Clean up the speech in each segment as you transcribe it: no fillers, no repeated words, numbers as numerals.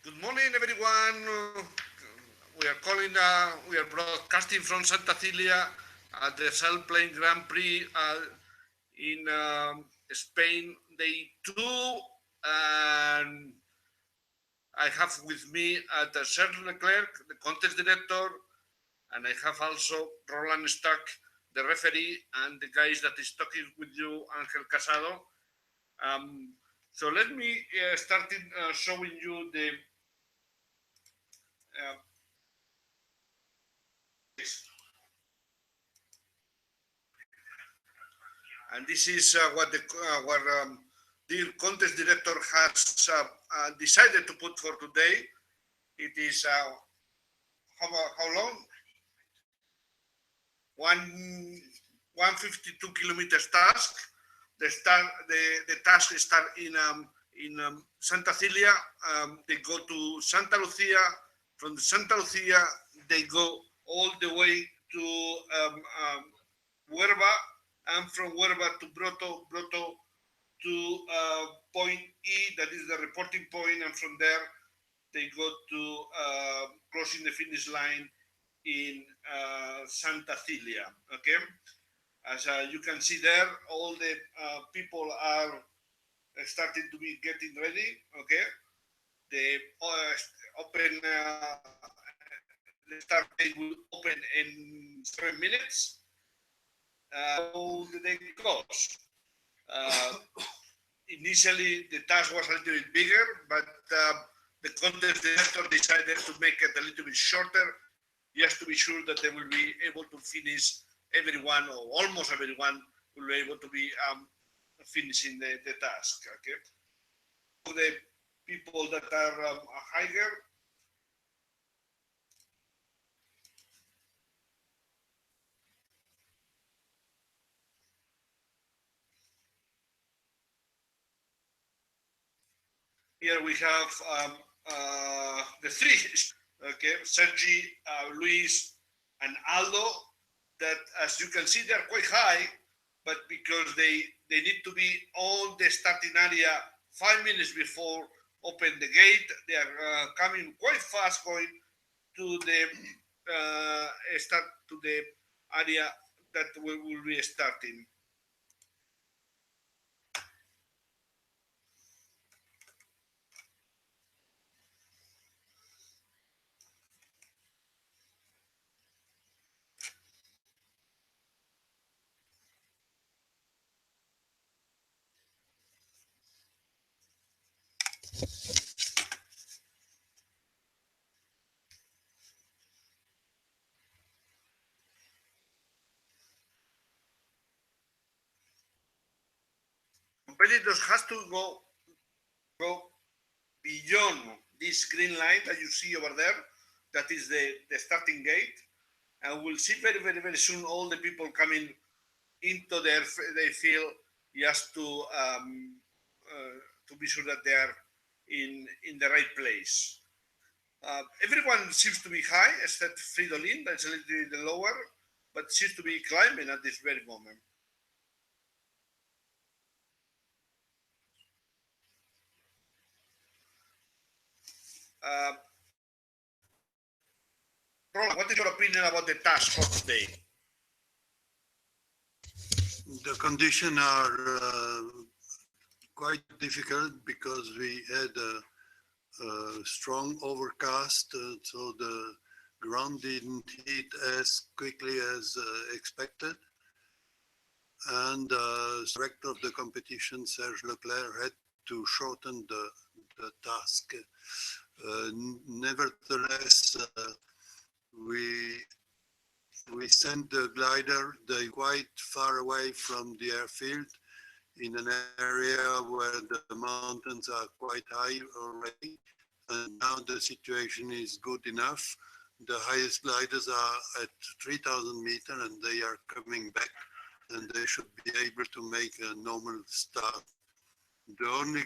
Good morning, everyone. We are broadcasting from Santa Cilia at the Sailplane Grand Prix in Spain, day 2. And I have with me Serge Leclerc, the contest director, and I have also Roland Stuck, the referee, and the guys that is talking with you, Angel Casado. So let me start showing you the and this is what our dear contest director has decided to put for today. It is how long? 152 kilometers task. The task start in Santa Cilia. They go to Santa Lucia. From Santa Lucia, they go all the way to Huerva, and from Huerva to Broto to point E, that is the reporting point, and from there they go to crossing the finish line in Santa Cilia. Okay, as you can see there, all the people are starting to be getting ready. Okay, the open the start gate will open in 7 minutes. How the day goes. Initially, the task was a little bit bigger, but the contest director decided to make it a little bit shorter, just to be sure that they will be able to finish everyone, or almost everyone, will be able to be finishing the task. Okay. For the people that are higher, here we have the three, okay, Sergi, Luis, and Aldo, that as you can see, they're quite high, but because they need to be on the starting area 5 minutes before open the gate, they are coming quite fast, going to the start to the area that we will be starting. Competitors has to go beyond this green line that you see over there. That is the starting gate, and we'll see very soon all the people coming into their field, just to be sure that they are in the right place. Everyone seems to be high except Fridolin, that's a little bit lower, but seems to be climbing at this very moment. Roland, what is your opinion about the task for today? The conditions are quite difficult because we had a strong overcast, so the ground didn't heat as quickly as expected. And the director of the competition, Serge Leclerc, had to shorten the task. Nevertheless, we sent the glider quite far away from the airfield, in an area where the mountains are quite high already, and now the situation is good enough. The highest gliders are at 3,000 meters, and they are coming back, and they should be able to make a normal start. The only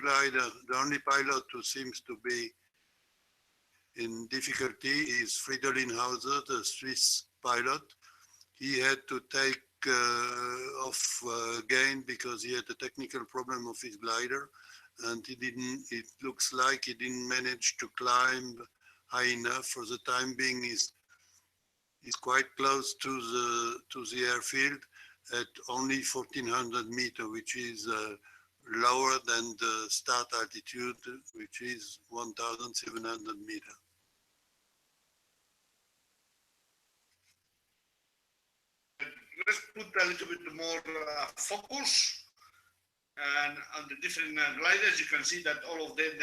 pilot who seems to be in difficulty is Fridolin Hauser, the Swiss pilot. He had to take gain because he had a technical problem of his glider, and it looks like he didn't manage to climb high enough. For the time being, he's quite close to the airfield at only 1400 meters, which is lower than the start altitude, which is 1700 meters. Let's put a little bit more focus and on the different gliders. You can see that all of them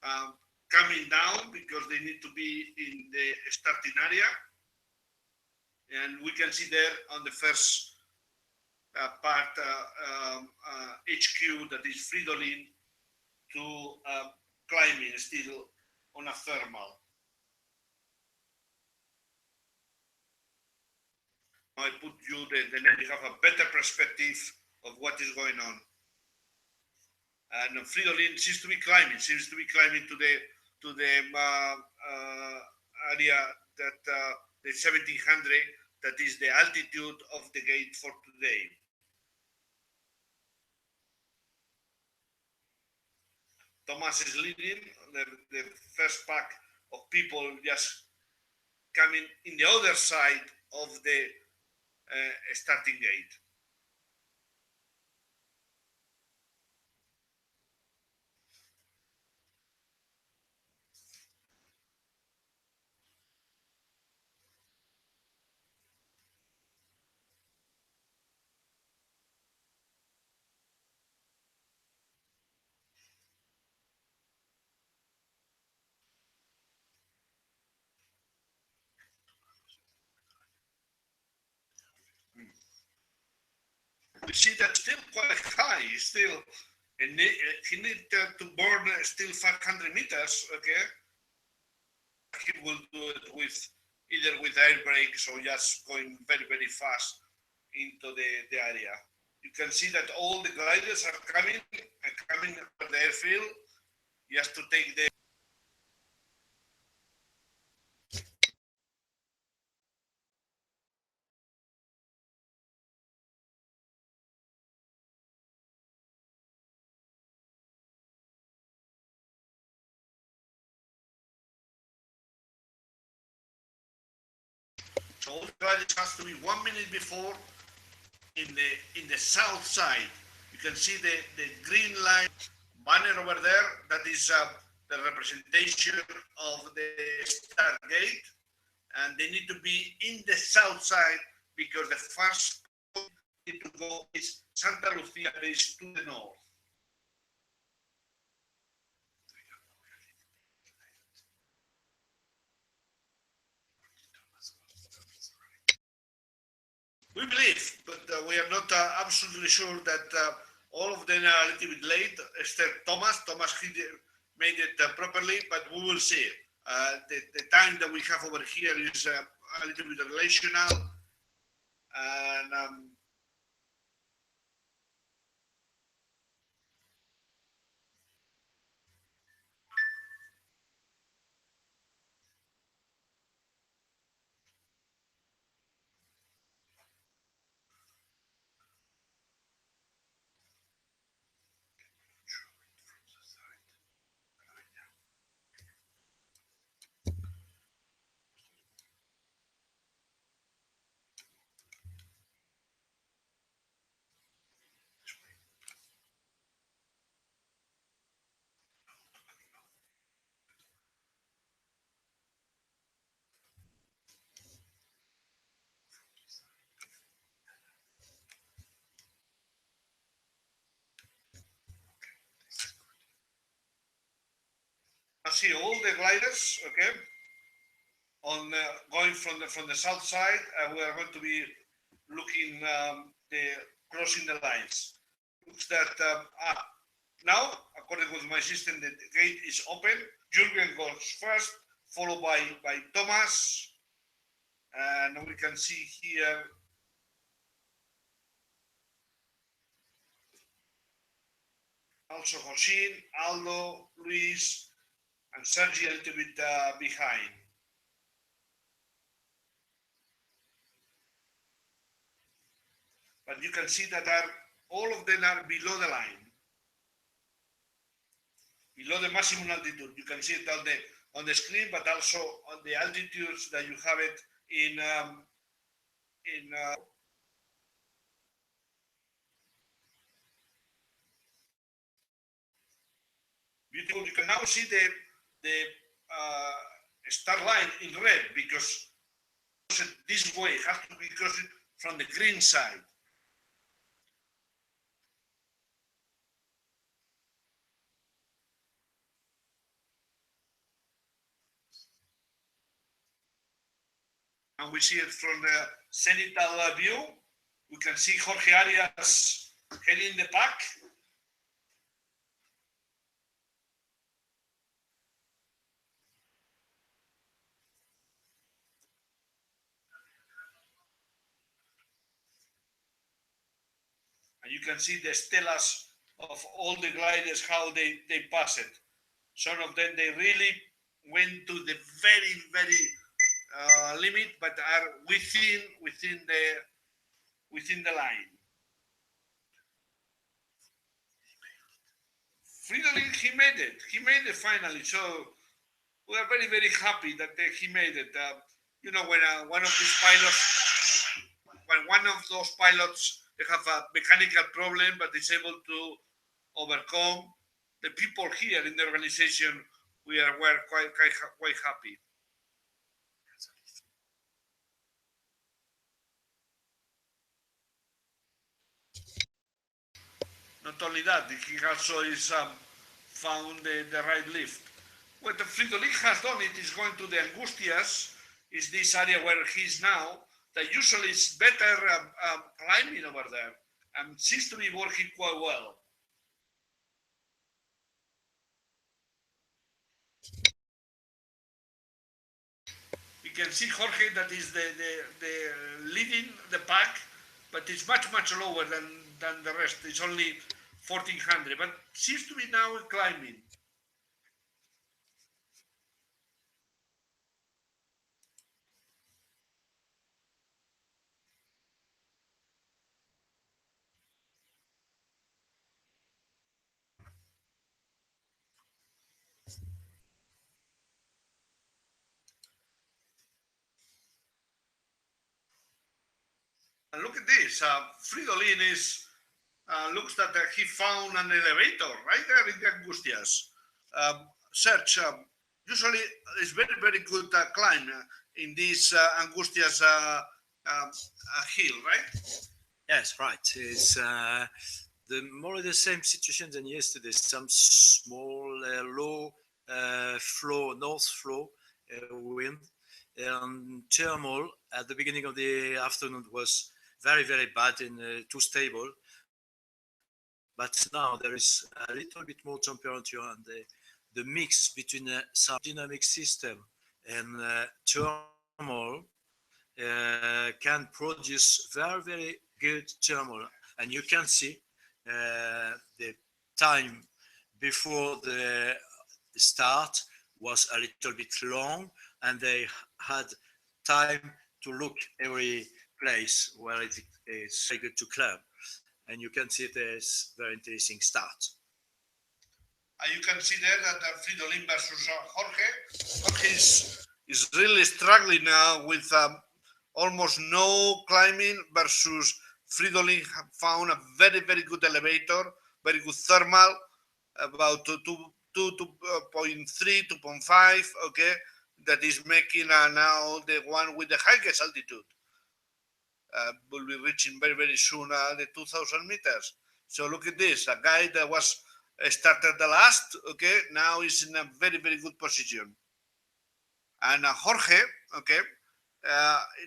are coming down because they need to be in the starting area. And we can see there on the first part HQ that is Fridolin to climbing still on a thermal. I put you then you have a better perspective of what is going on. And Fridolin seems to be climbing to the area that the 1700, that is the altitude of the gate for today. Thomas is leading the first pack of people just coming in the other side of the starting gate. We see that still quite high, still, and he needs to burn still 500 meters, okay? He will do it with either with air brakes or just going very, very fast into the area. You can see that all the gliders are coming to the airfield just to take the so all the gliders has to be 1 minute before in the south side. You can see the green line banner over there. That is the representation of the start gate, and they need to be in the south side because the first point need to go is Santa Lucia, that is to the north. We believe, but we are not absolutely sure that all of them are a little bit late, except Thomas. Thomas made it properly, but we will see. The time that we have over here is a little bit relational, and I see all the gliders, okay, on going from the south side. We are going to be looking crossing the lines. Looks that now, according with my system, the gate is open. Jürgen goes first, followed by Thomas, and we can see here also Josin, Aldo, Luis, and Sergi a little bit behind. but you can see that all of them are below the line, below the maximum altitude. You can see it on the screen, but also on the altitudes that you have it in beautiful. You can now see the star line in red because this way it has to be crossed from the green side. And we see it from the zenithal view. We can see Jorge Arias heading the pack. And you can see the stelas of all the gliders, how they pass it. Some of them, they really went to the very limit, but are within the line. Fridolin, he made it finally. So we are very happy that he made it. You know, when one of those pilots, they have a mechanical problem, but is able to overcome. The people here in the organization, were quite happy. Not only that, he also is found the right lift. What the Fridolin has done, it is going to the Angustias, is this area where he is now, that usually is better climbing over there, and seems to be working quite well. You can see Jorge that is the leading the pack, but it's much lower than the rest. It's only 1400, but seems to be now climbing. And look at this. Fridolin is looks that he found an elevator right there in the Angustias. Search usually is very good climb in this Angustias hill, right? Yes, right. It's more or the same situation than yesterday. Some small low flow, north flow wind, and thermal at the beginning of the afternoon was very bad and too stable. But now there is a little bit more temperature, and the mix between some dynamic system and thermal can produce very good thermal. And you can see the time before the start was a little bit long, and they had time to look every place where it is very good to climb. And you can see it as very interesting start. And you can see there that Fridolin versus Jorge is really struggling now with almost no climbing versus Fridolin found a very good elevator, very good thermal, about 2.3, 2.5, okay, that is making now the one with the highest altitude. Will be reaching very soon the 2,000 meters. So look at this, a guy that was started the last, okay, now is in a very good position. And Jorge, okay,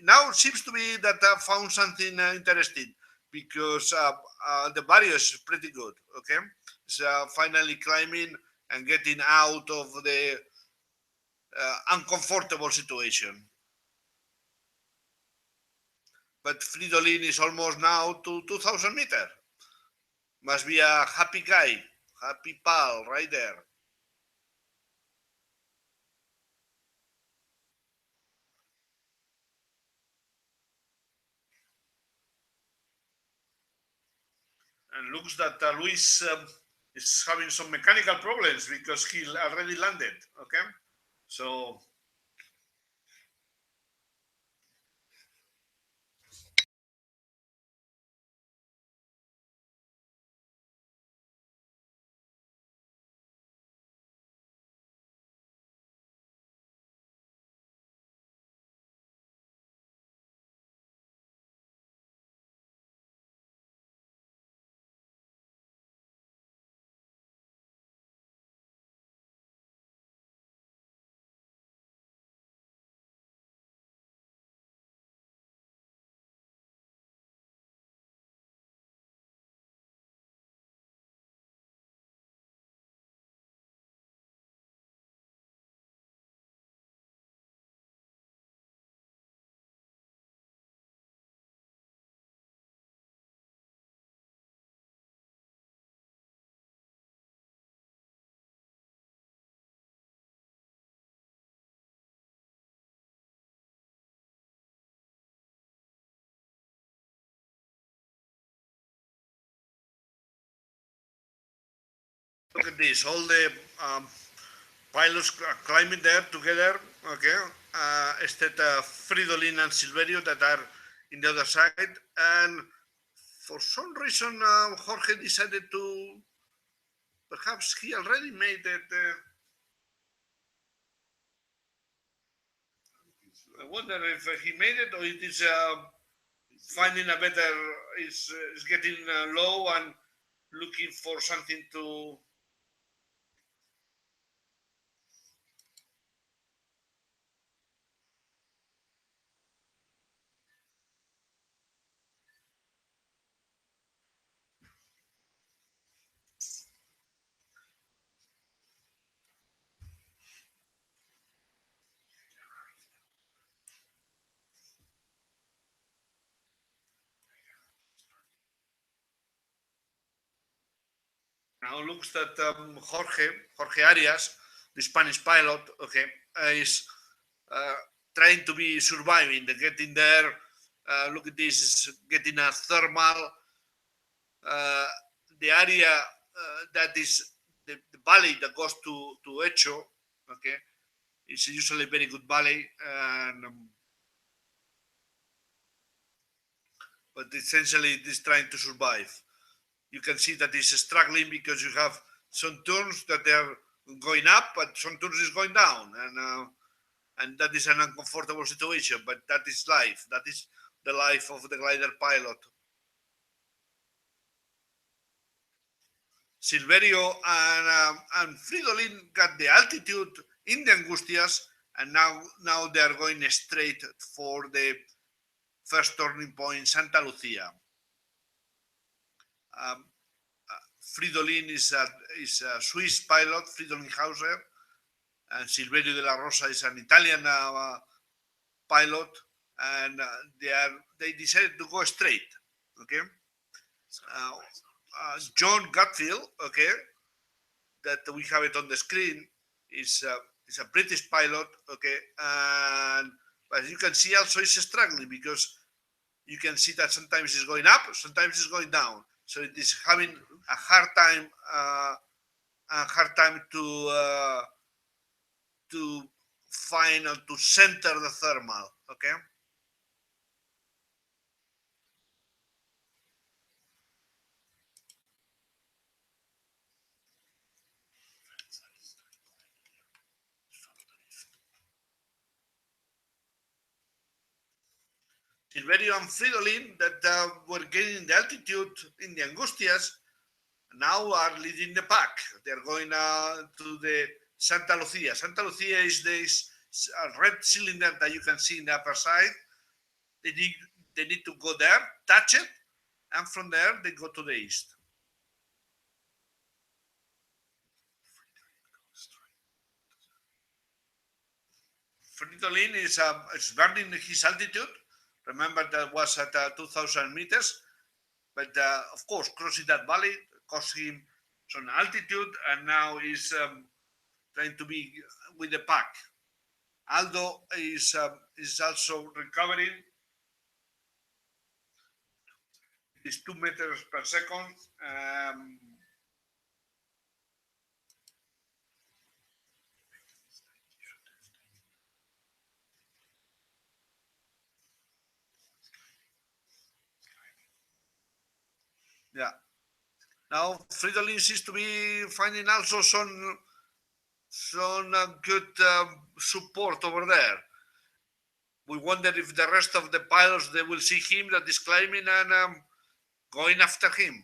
now it seems to be that I found something interesting, because the barrier is pretty good, okay? It's finally climbing and getting out of the uncomfortable situation. But Fridolin is almost now to 2,000 meters. Must be a happy guy, happy pal right there. And looks that Luis is having some mechanical problems because he already landed. Okay, so look at this, all the pilots climbing there together, okay, except Fridolin and Silverio that are in the other side. And for some reason, Jorge decided to, perhaps he already made it. I wonder if he made it or it is finding a better, is getting low and looking for something to. Now looks that Jorge Arias, the Spanish pilot, okay, is trying to be surviving, getting there. Look at this, is getting a thermal. The area that is the valley that goes to Echo, okay, it's usually a very good valley, and but essentially it is trying to survive. You can see that it's struggling because you have some turns that are going up, but some turns is going down, and that is an uncomfortable situation. But that is life. That is the life of the glider pilot. Silverio and Fridolin got the altitude in the Angustias, and now they are going straight for the first turning point, Santa Lucia. Fridolin is a Swiss pilot, Fridolin Hauser, and Silverio de la Rosa is an Italian pilot, and they decided to go straight. Okay, John Gutfield, okay, that we have it on the screen, is a British pilot, okay, and as you can see, also is struggling because you can see that sometimes it's going up, sometimes it's going down. So it is having a hard time to find or to center the thermal. Okay. Silverio and Fridolin that were gaining the altitude in the Angustias now are leading the pack. They're going to the Santa Lucia. Santa Lucia is this red cylinder that you can see in the upper side. They need to go there, touch it, and from there they go to the east. Fridolin is burning his altitude. Remember that was at 2,000 meters, but of course crossing that valley cost him some altitude, and now he's trying to be with the pack. Aldo is also recovering. is 2 meters per second. Yeah. Now Fridolin seems to be finding also some good support over there. We wonder if the rest of the pilots, they will see him that is climbing and going after him.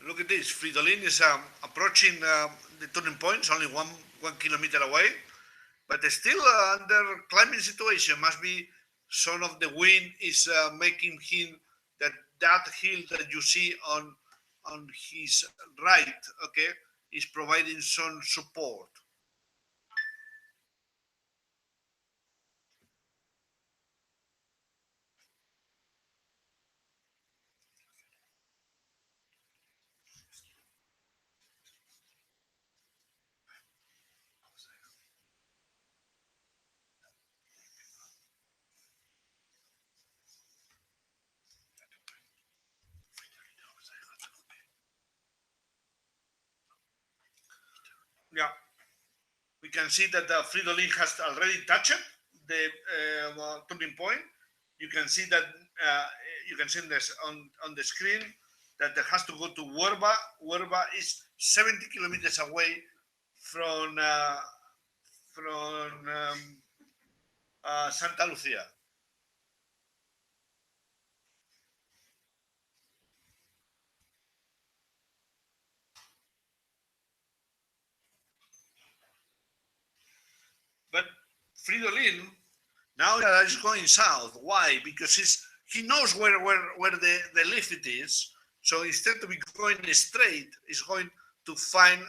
Look at this. Fridolin is approaching the turning point. It's only one kilometer away, but still under climbing situation. Must be some of the wind is making him that hill that you see on his right. Okay, is providing some support. Yeah, we can see that Fridolin has already touched the turning point. You can see that you can see this on the screen that it has to go to Huerva. Huerva is 70 kilometers away from Santa Lucia. But Fridolin now is going south. Why? Because he knows where the lift is. So instead of going straight, he's going to find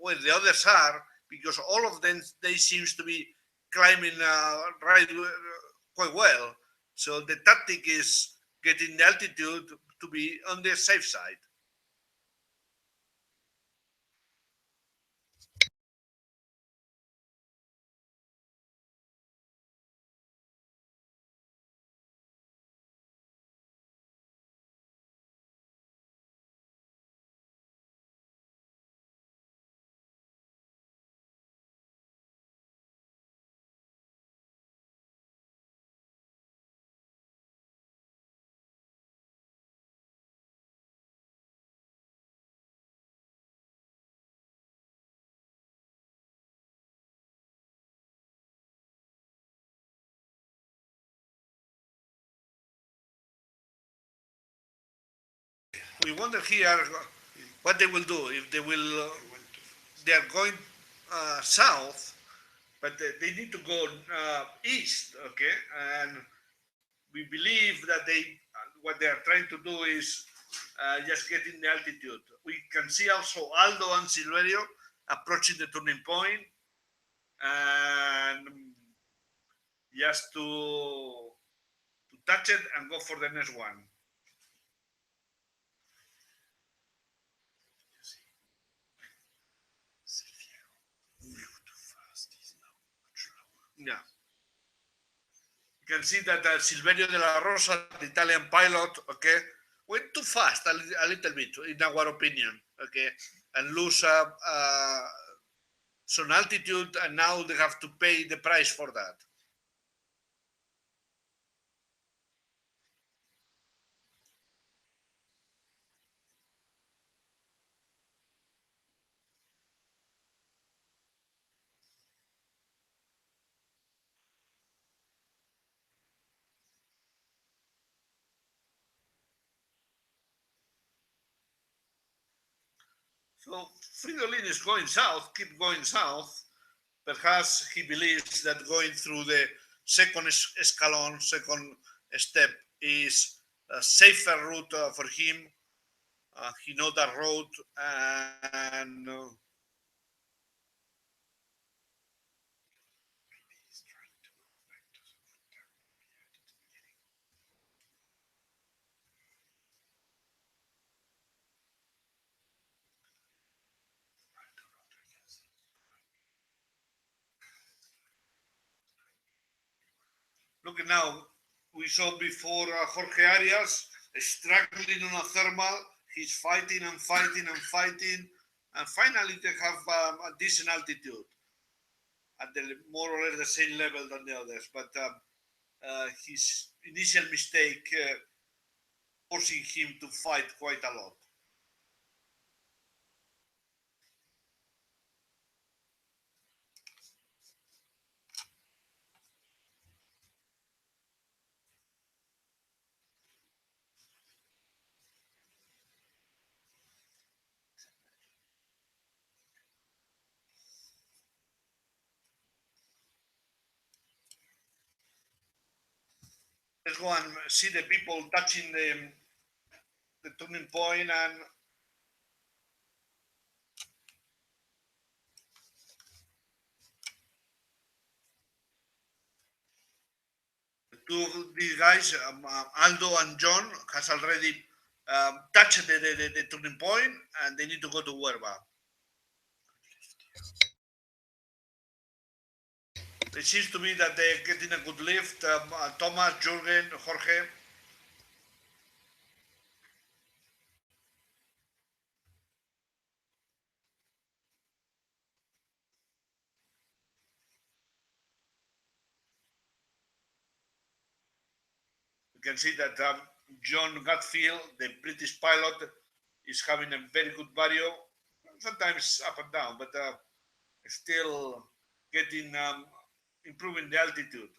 where the others are, because all of them, they seems to be climbing quite well. So the tactic is getting the altitude to be on the safe side. We wonder here what they will do if they will. They are going south, but they need to go east. Okay, and we believe that what they are trying to do is just getting the altitude. We can see also Aldo and Silverio approaching the turning point, and just to touch it and go for the next one. Yeah. You can see that Silverio de la Rosa, the Italian pilot, okay, went too fast a little bit, in our opinion, okay, and lose some altitude, and now they have to pay the price for that. So Fridolin is going south, keep going south. Perhaps he believes that going through the second escalon, second step, is a safer route for him. He know that road, and look now. We saw before Jorge Arias struggling on a thermal. He's fighting and fighting and fighting, and finally they have a decent altitude at the more or less the same level than the others. But his initial mistake forcing him to fight quite a lot. Let's go and see the people touching the turning point, and two of these guys, Aldo and John, has already touched the turning point, and they need to go to Huerva. It seems to me that they're getting a good lift. Thomas, Jürgen, Jorge. You can see that John Gutfield, the British pilot, is having a very good vario. Sometimes up and down, but still getting improving the altitude.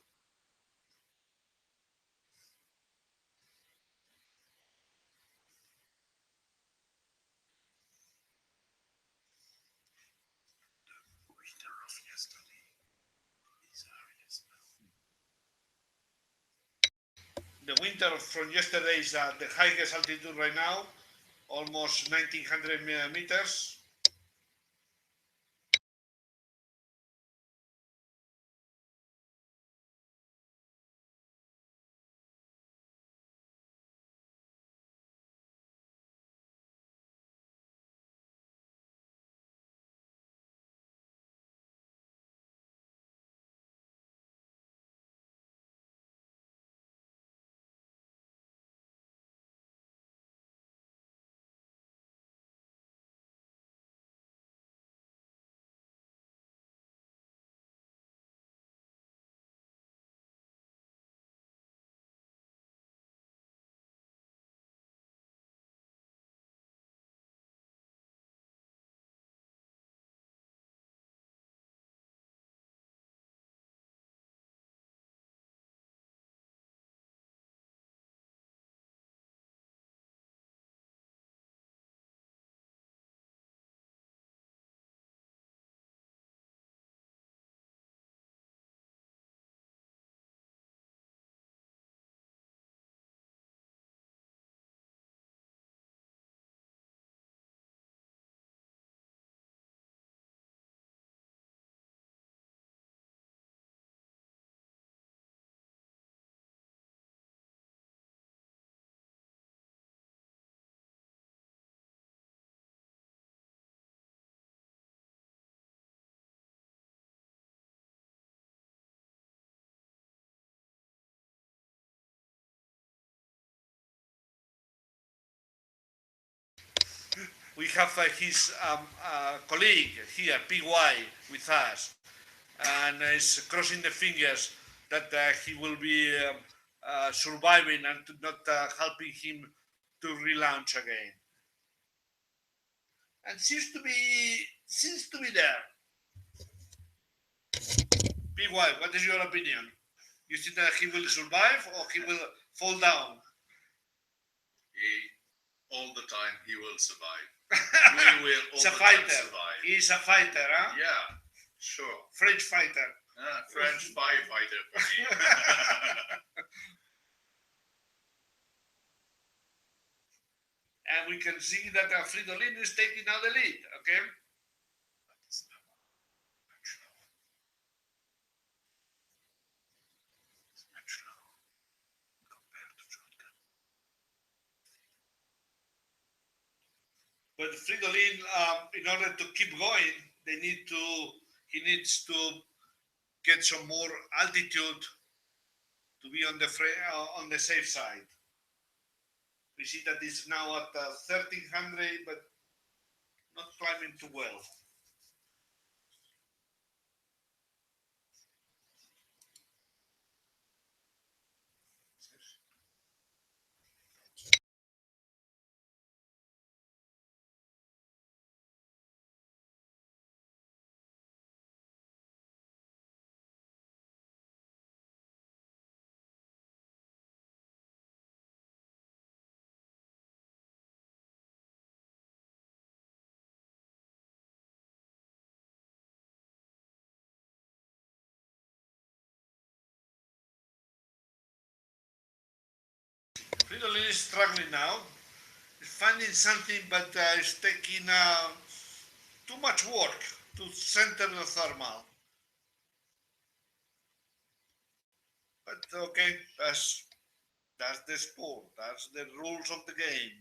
The winter from yesterday is the highest altitude right now, almost 1900 meters. We have his colleague here, PY, with us, and is crossing the fingers that he will be surviving and not helping him to relaunch again. And seems to be there. PY, what is your opinion? You think that he will survive or he will fall down? All the time he will survive. We will all He's a the fighter. time survive. He's a fighter, huh? Yeah, sure. French fighter. French firefighter for me. and we can see that Fridolin is taking now the lead. Okay. But Fridolin, in order to keep going, he needs to get some more altitude to be on the safe side. We see that it's now at 1300, but not climbing too well. Fridolin is struggling now. He's finding something, but it's taking too much work to center the thermal. But okay, that's the sport. That's the rules of the game.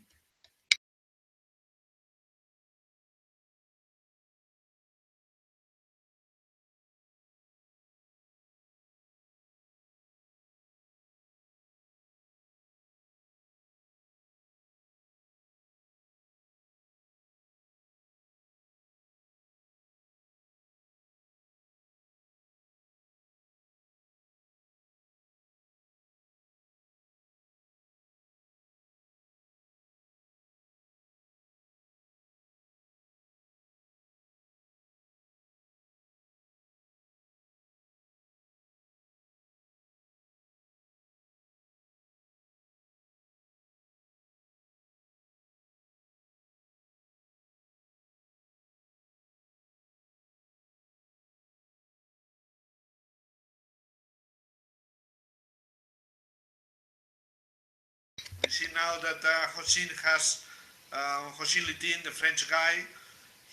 We see now that Hossein has Hossein Litin, the French guy.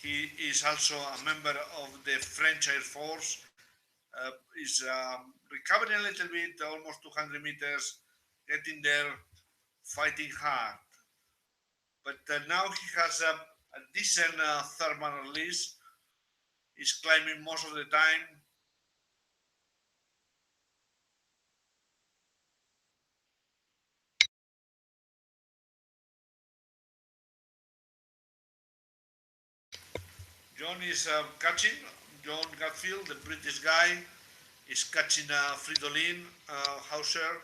He is also a member of the French Air Force. Is recovering a little bit, almost 200 meters, getting there, fighting hard. But now he has a decent thermal release. He's climbing most of the time. John is catching. John Gatfield, the British guy, is catching Fridolin Hauser,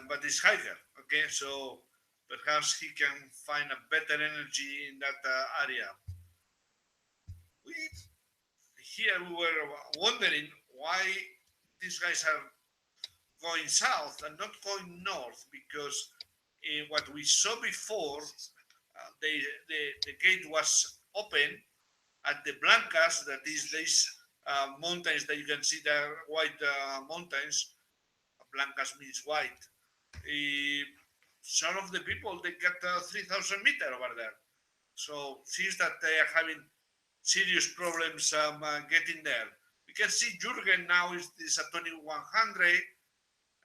but it's higher. Okay, so perhaps he can find a better energy in that area. Here we were wondering why these guys are going south and not going north, because what we saw before, the gate was open at the Blancas, that is these mountains that you can see there, white mountains. Blancas means white. Some of the people, they got 3,000 meters over there. So seems that they are having serious problems getting there. We can see Jürgen now is at 2100,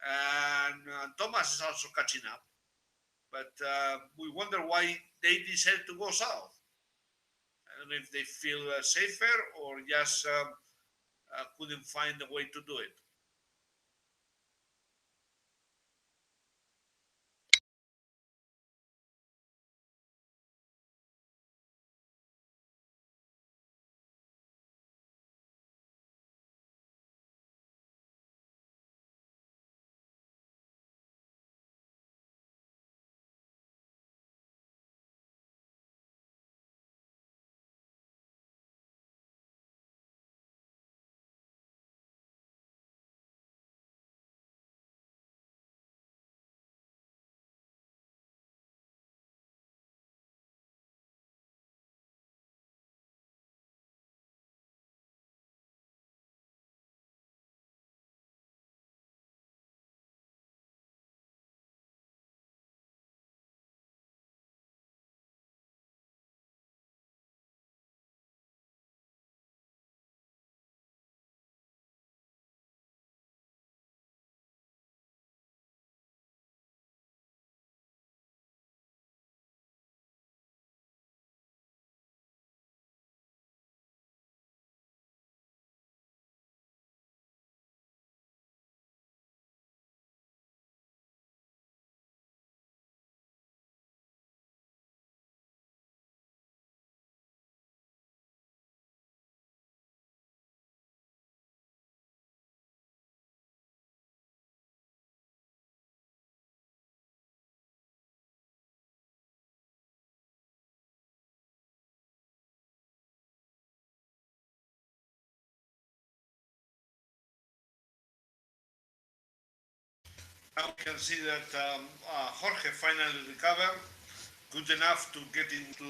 and Thomas is also catching up. But we wonder why they decided to go south. I don't know if they feel safer or just couldn't find a way to do it. Now we can see that Jorge finally recovered, good enough to get into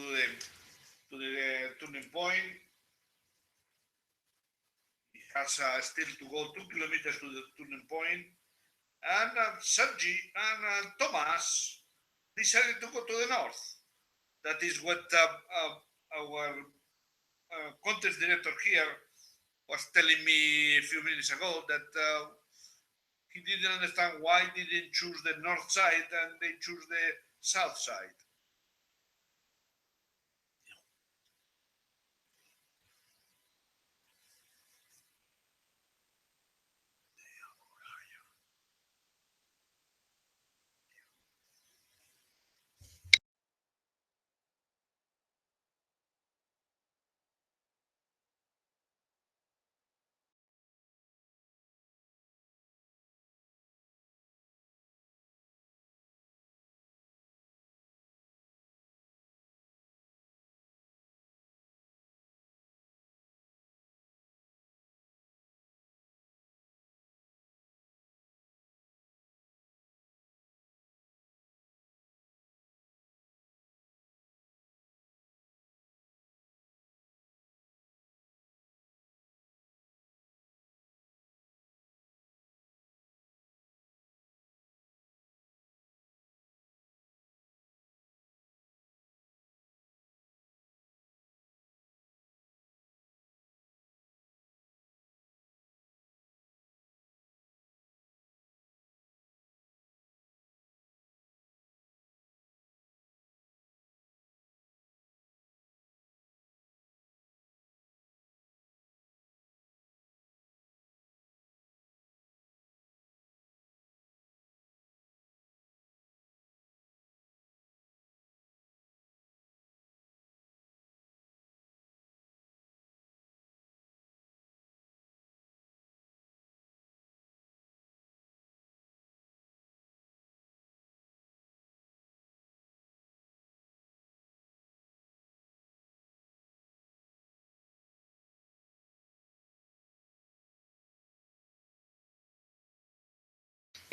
the turning point. He has still to go 2 kilometers to the turning point. And Sergi and Thomas decided to go to the north. That is what our contest director here was telling me a few minutes ago, that he didn't understand why they didn't choose the north side and they choose the south side.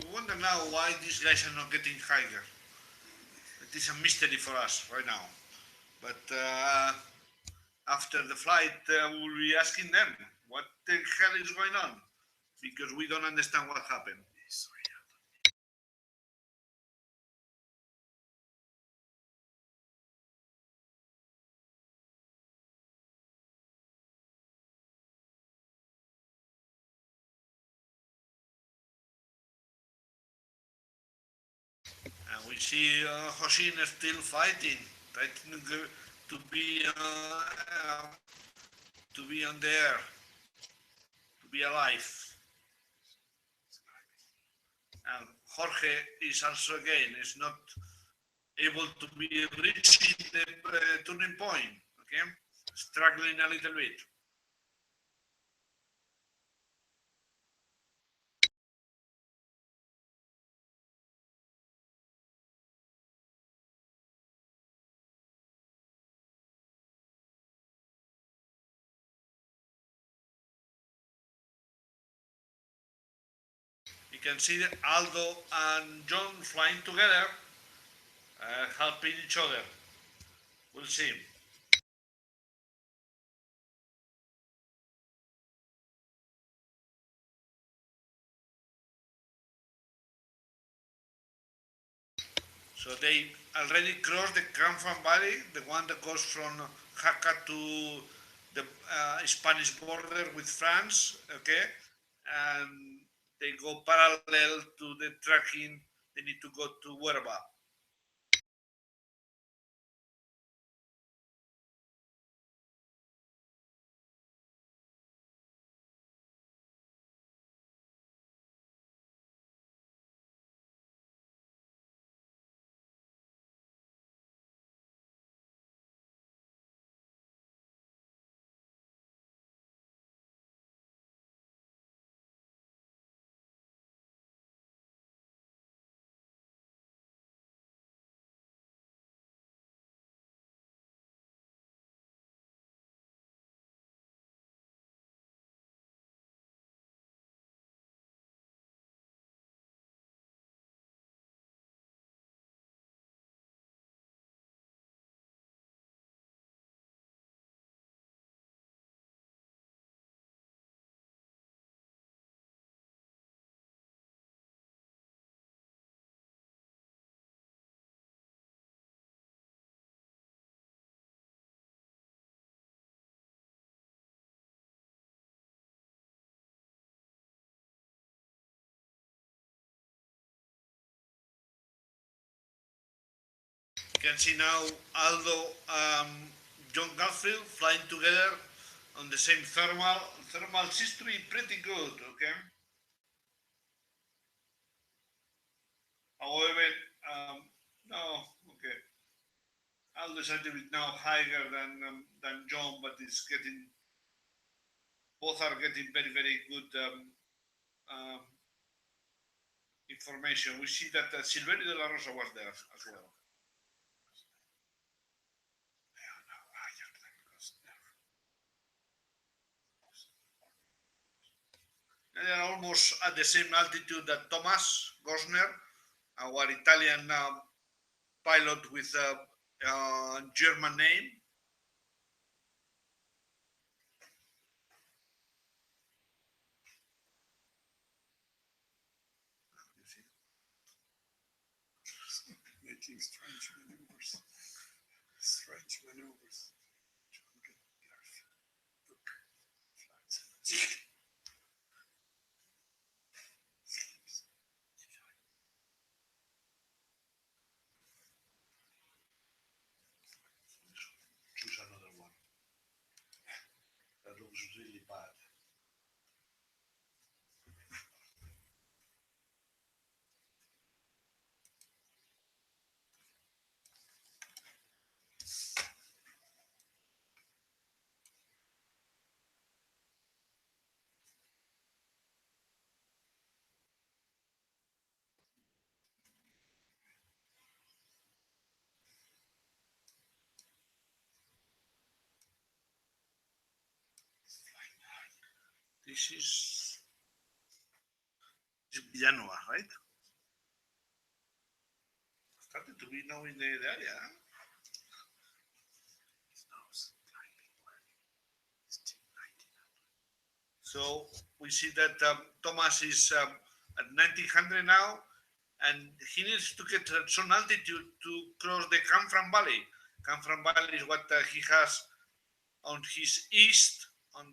We wonder now why these guys are not getting higher. It is a mystery for us right now. But after the flight, we'll be asking them what the hell is going on, because we don't understand what happened. And we see Hoshin still fighting, trying to be on there, to be alive. And Jorge is also again is not able to be reaching the turning point. Okay, struggling a little bit. You can see Aldo and John flying together, helping each other. We'll see. So they already crossed the Cranfan Valley, the one that goes from Jaca to the Spanish border with France, okay? And they go parallel to the tracking. They need to go to Huerva. can see now Aldo, John Garfield flying together on the same thermal. Thermal history pretty good, okay? However, no, okay. Aldo is a little bit now higher than John, but it's getting, both are getting very, very good um, information. We see that Silverio de la Rosa was there as well. They are almost at the same altitude that Thomas Gosner, our Italian pilot with a German name. Making strange maneuvers. Strange maneuvers. Choose another one. That looks really bad. This is Villanueva, right? Started to be now in the area. So we see that Thomas is at 1900 now, and he needs to get some altitude to cross the Canfranc Valley. Canfranc Valley is what he has on his east, on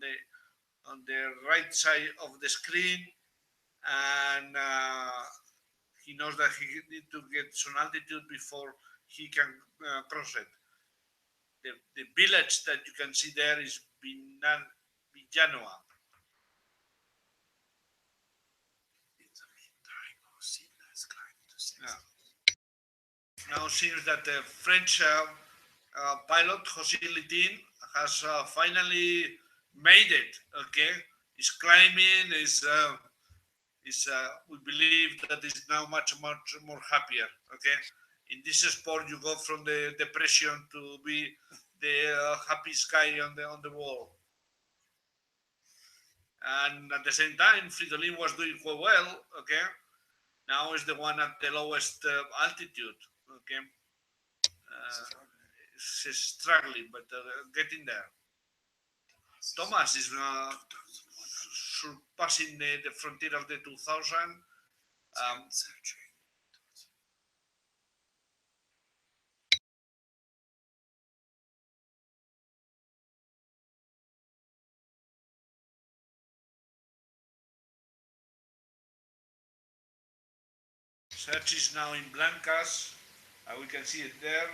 the right side of the screen, and he knows that he needs to get some altitude before he can cross it. The village that you can see there is Villanueva. Yeah. Now seems that the French pilot José Litin has finally made it. Okay, he's climbing. We believe that is now much more happier. Okay, in this sport you go from the depression to be the happiest guy on the wall. And at the same time, Fridolin was doing quite well. Okay, now is the one at the lowest altitude. Okay, she's struggling, but getting there. Thomas is surpassing the frontier of the 2000. Search is now in Blancas. We can see it there,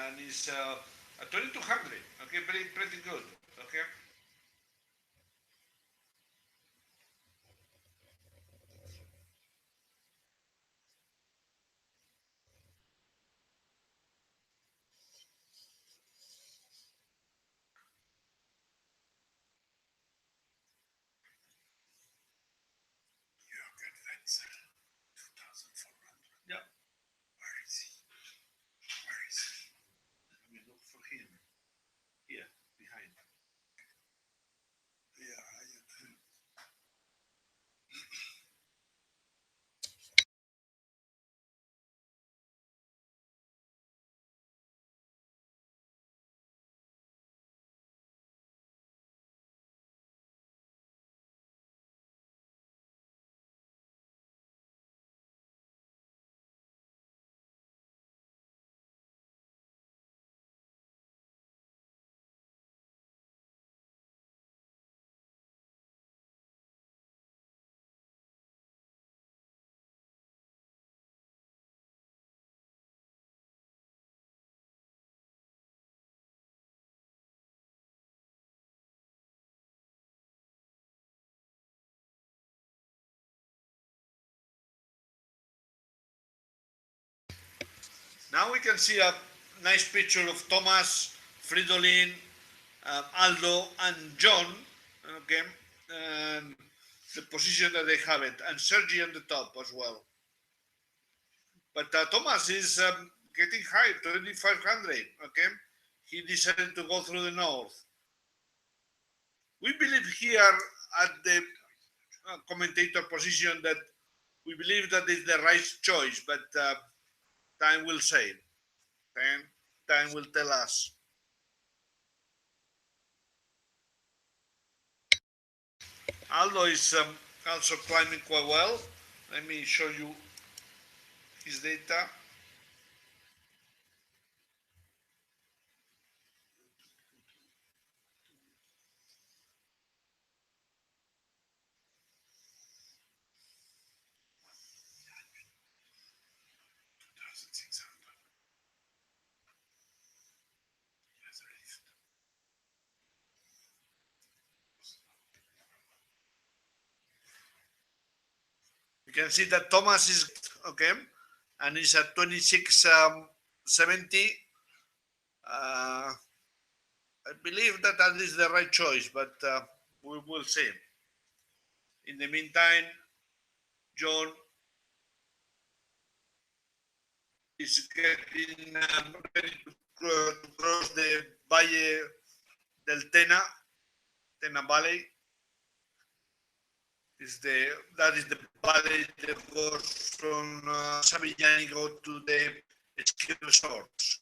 and it's at 2200. Okay, pretty good. Okay. Yeah. Where is he? Where is he? Let me look for him. Here, behind. Now we can see a nice picture of Thomas, Fridolin, Aldo, and John. Okay, and the position that they have it, and Sergi on the top as well. But Thomas is getting high, 2,500. Okay, he decided to go through the north. We believe here at the commentator position that we believe that is the right choice, but time will say. Time will tell us. Aldo is also climbing quite well. Let me show you his data. You can see that Thomas is okay, and he's at 2670. I believe that is the right choice, but we will see. In the meantime, John is getting ready to cross the Valle del Tena Valley. That is the valley that goes from Savillanico to the ski resorts.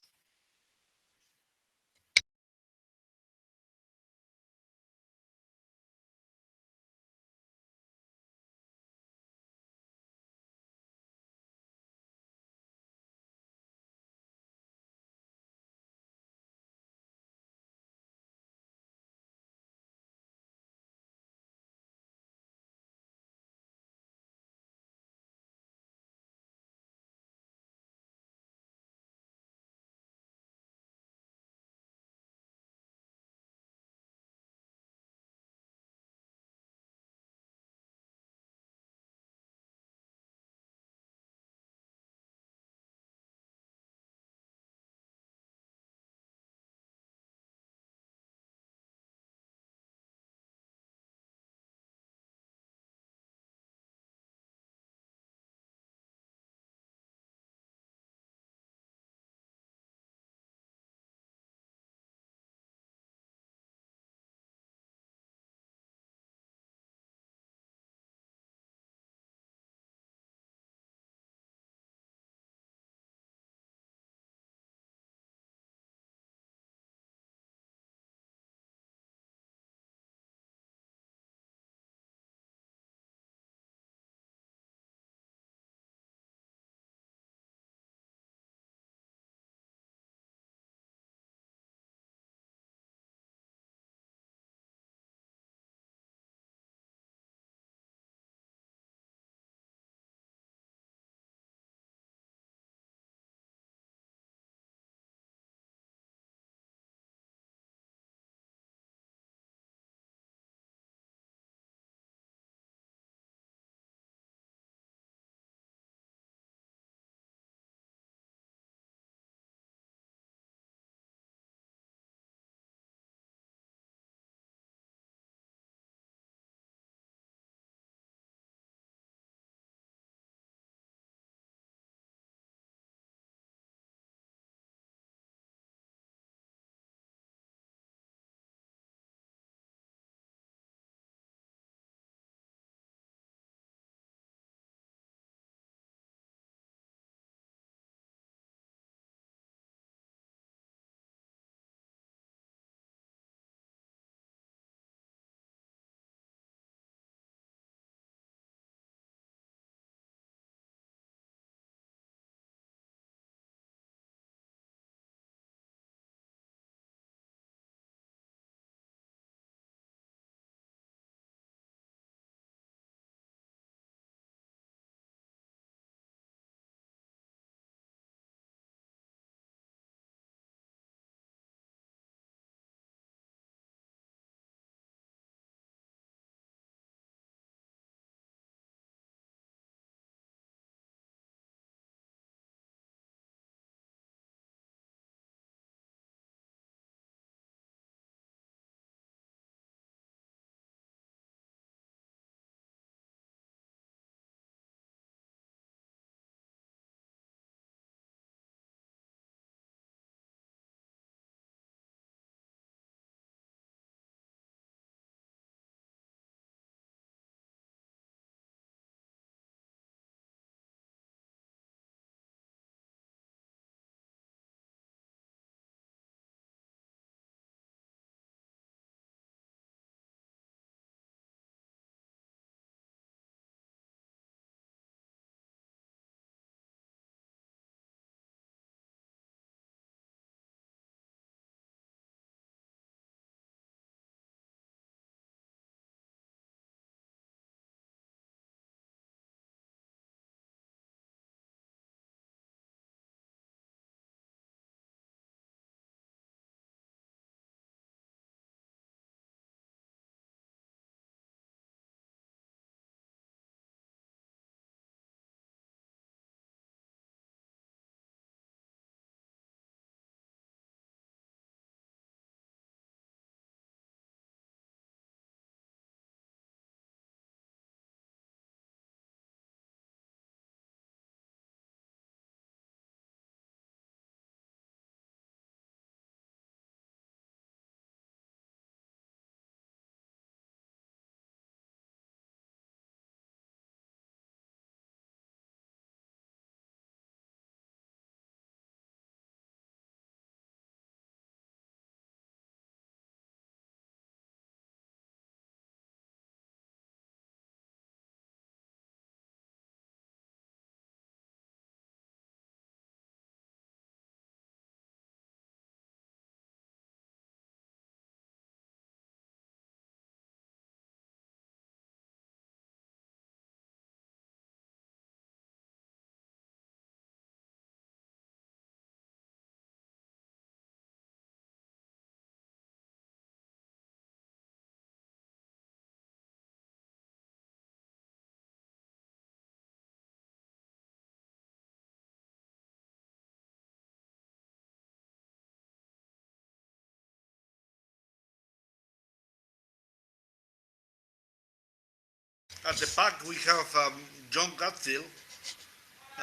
at the back we have John Gatfield.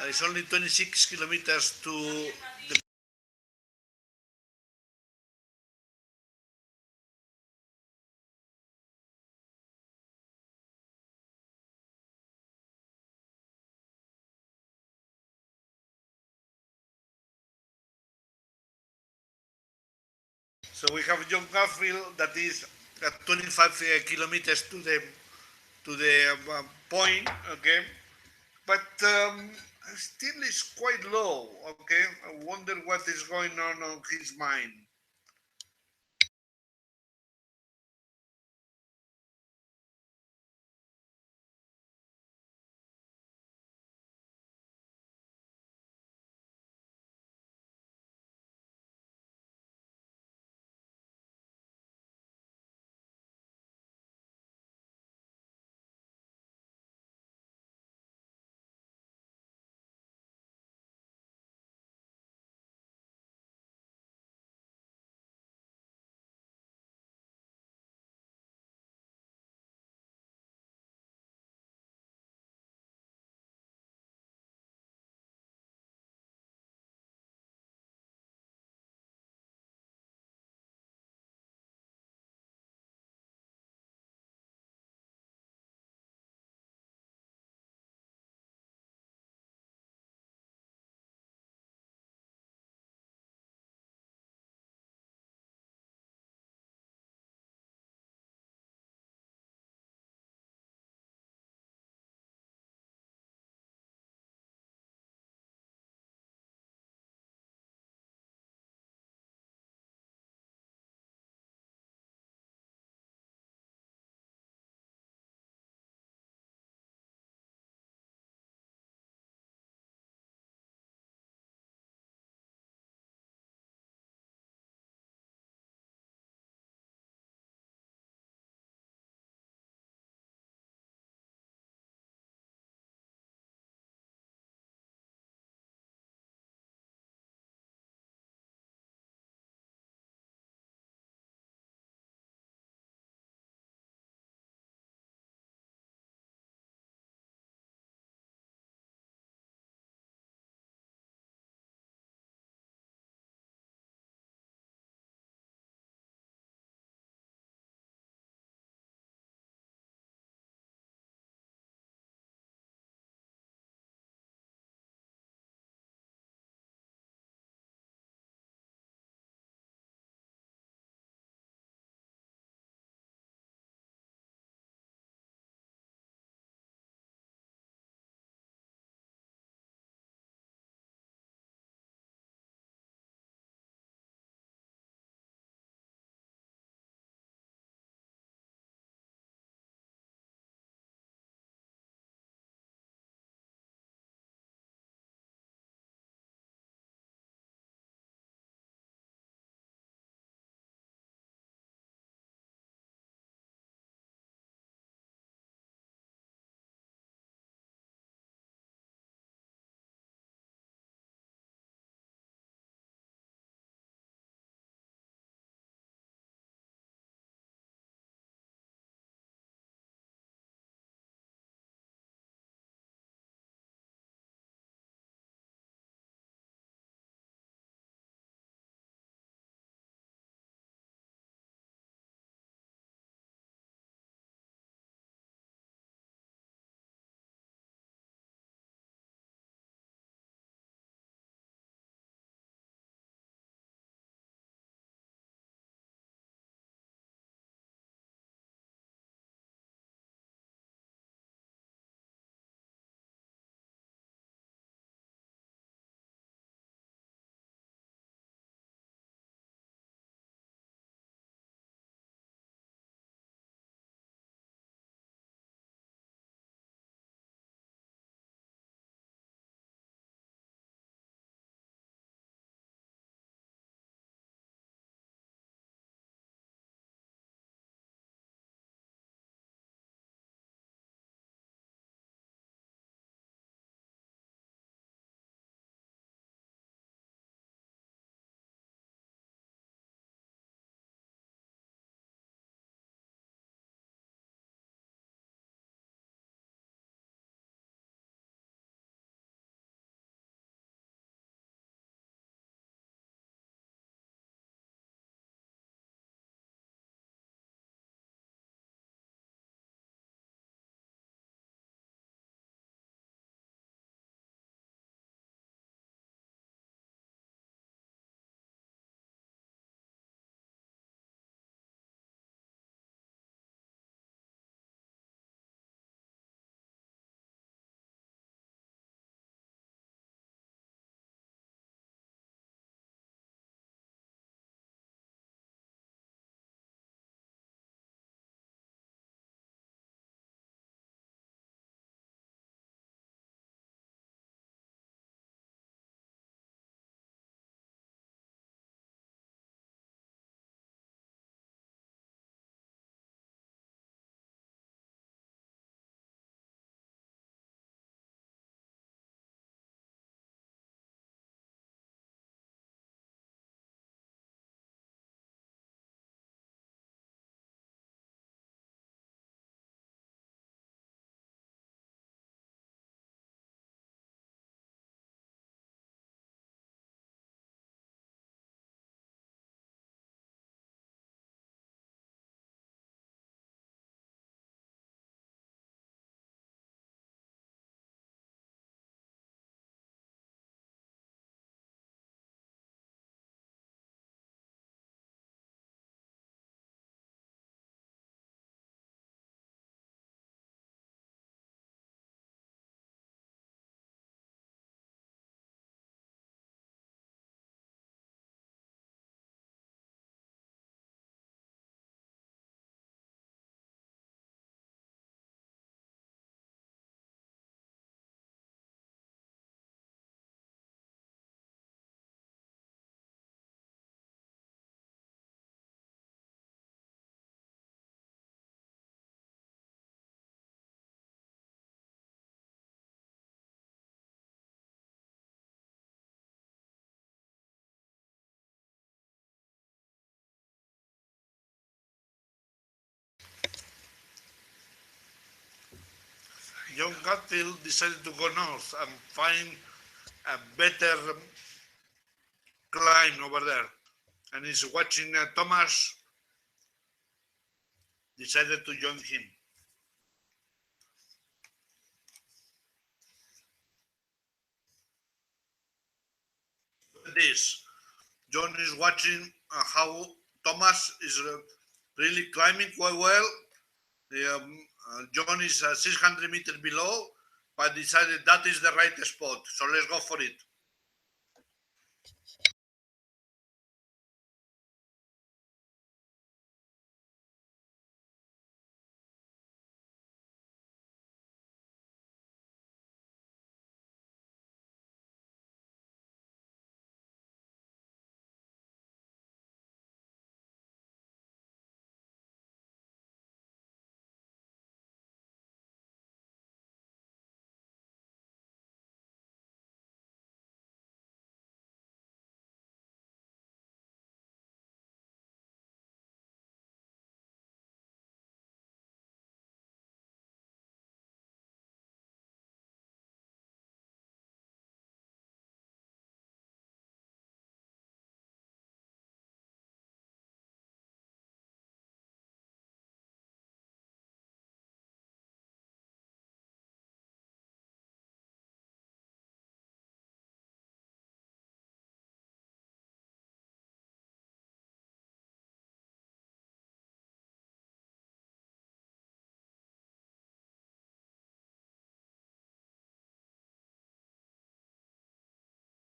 It's only 26 kilometers to the. So we have John Gatfield that is at 25 kilometers to the point, okay, but still is quite low, okay. I wonder what is going on his mind. John Gatfield decided to go north and find a better climb over there. And he's watching Thomas decided to join him. Look at this. John is watching how Thomas is really climbing quite well. John is 600 meters below, but decided that is the right spot. So let's go for it.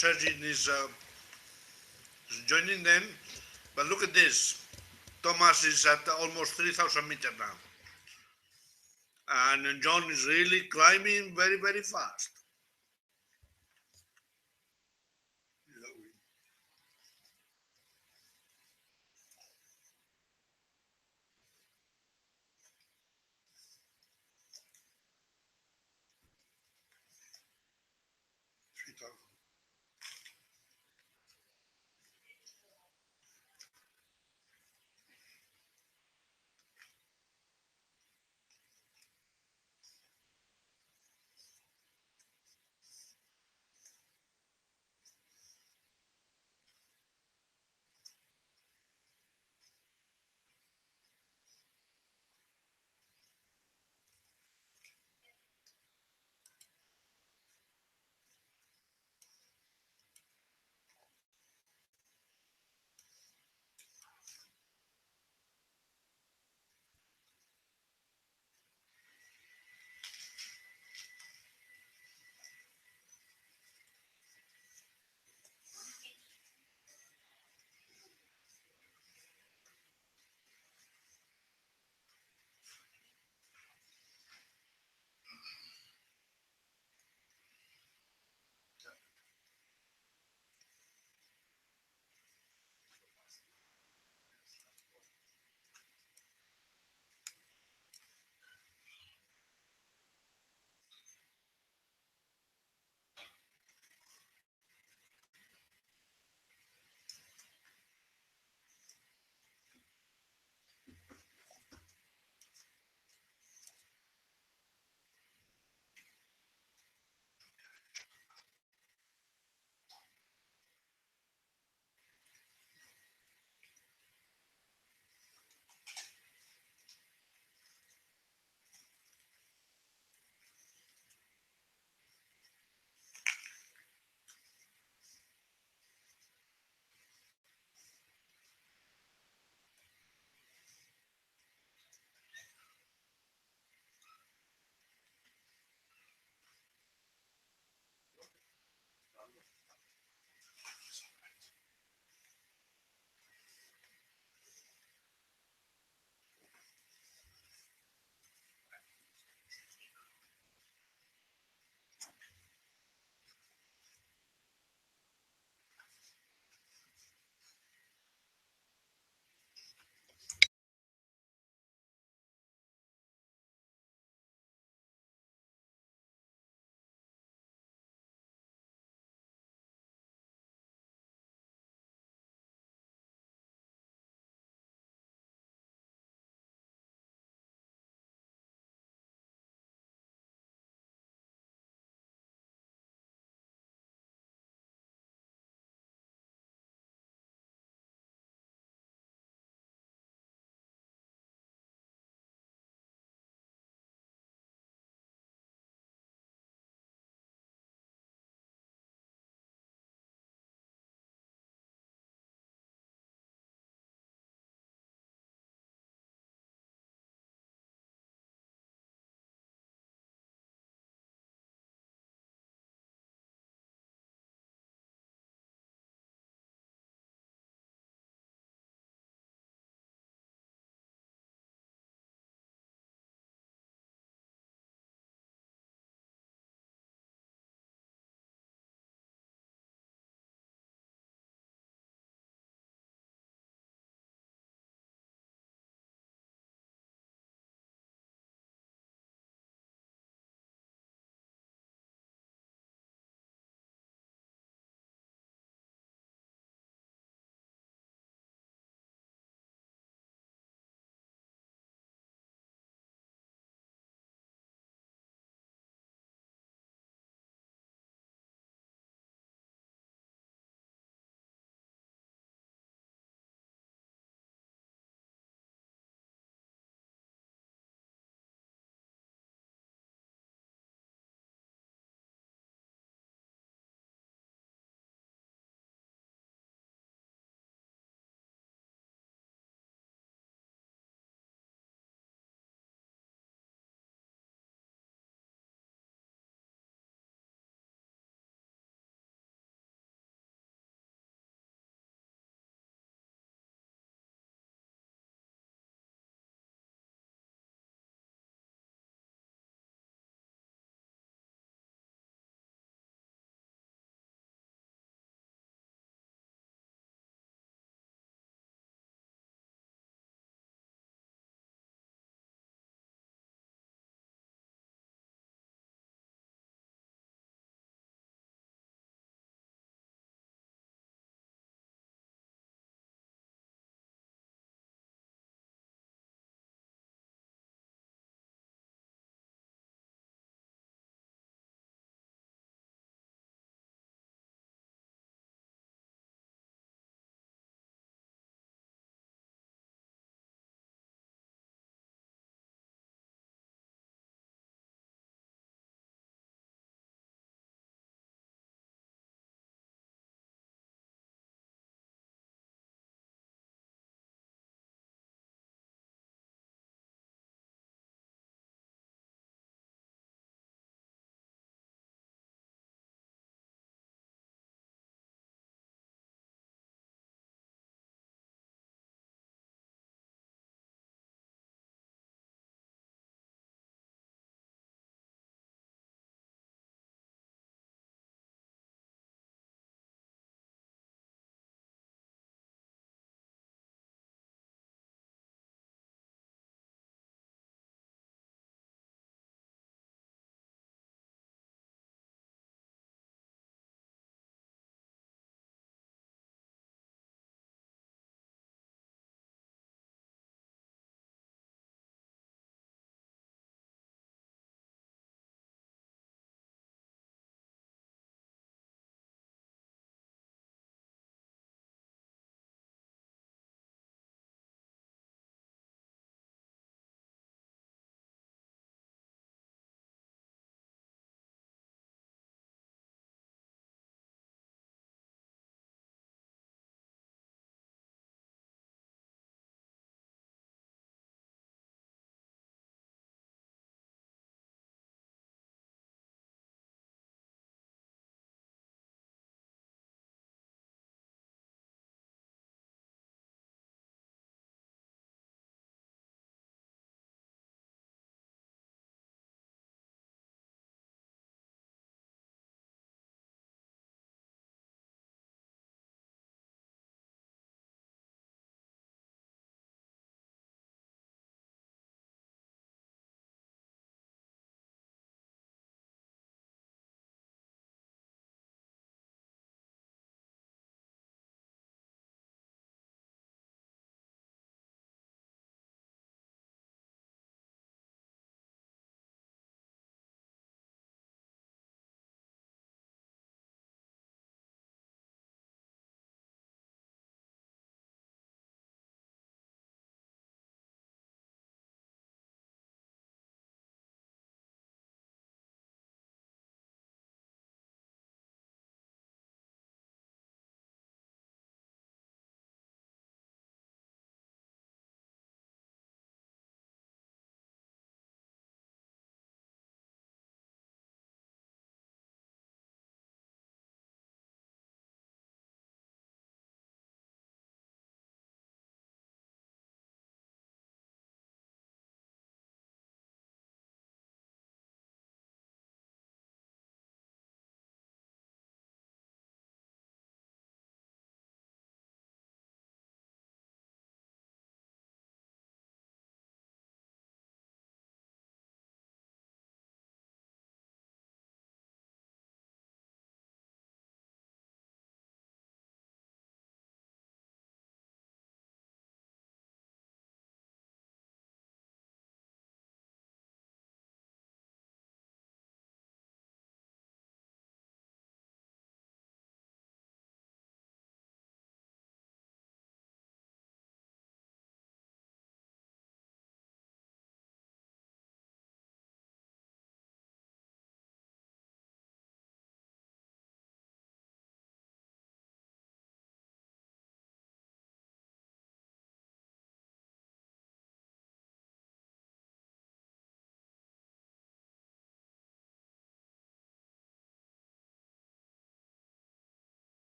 Sergin is joining them, but look at this. Thomas is at almost 3,000 meters now. And John is really climbing very, very fast.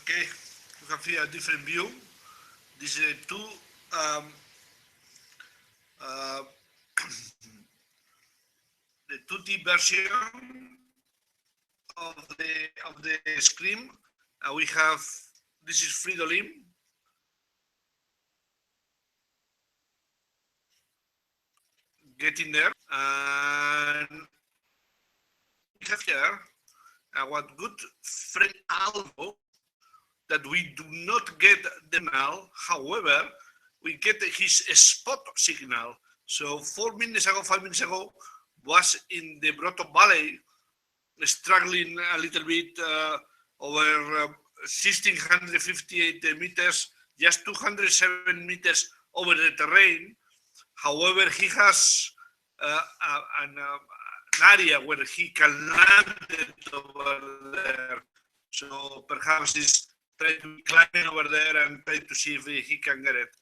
Okay, you have here a different view. This is a the 2D version of the screen. We have, this is Fridolin. Getting there, and we have here our good friend Alvo, that we do not get the signal. However, we get his spot signal. So 4 minutes ago, 5 minutes ago, was in the Broto Valley, struggling a little bit over 1,658 meters, just 207 meters over the terrain. However, he has an area where he can land it over there. So perhaps he's trying to climb over there and try to see if he can get it.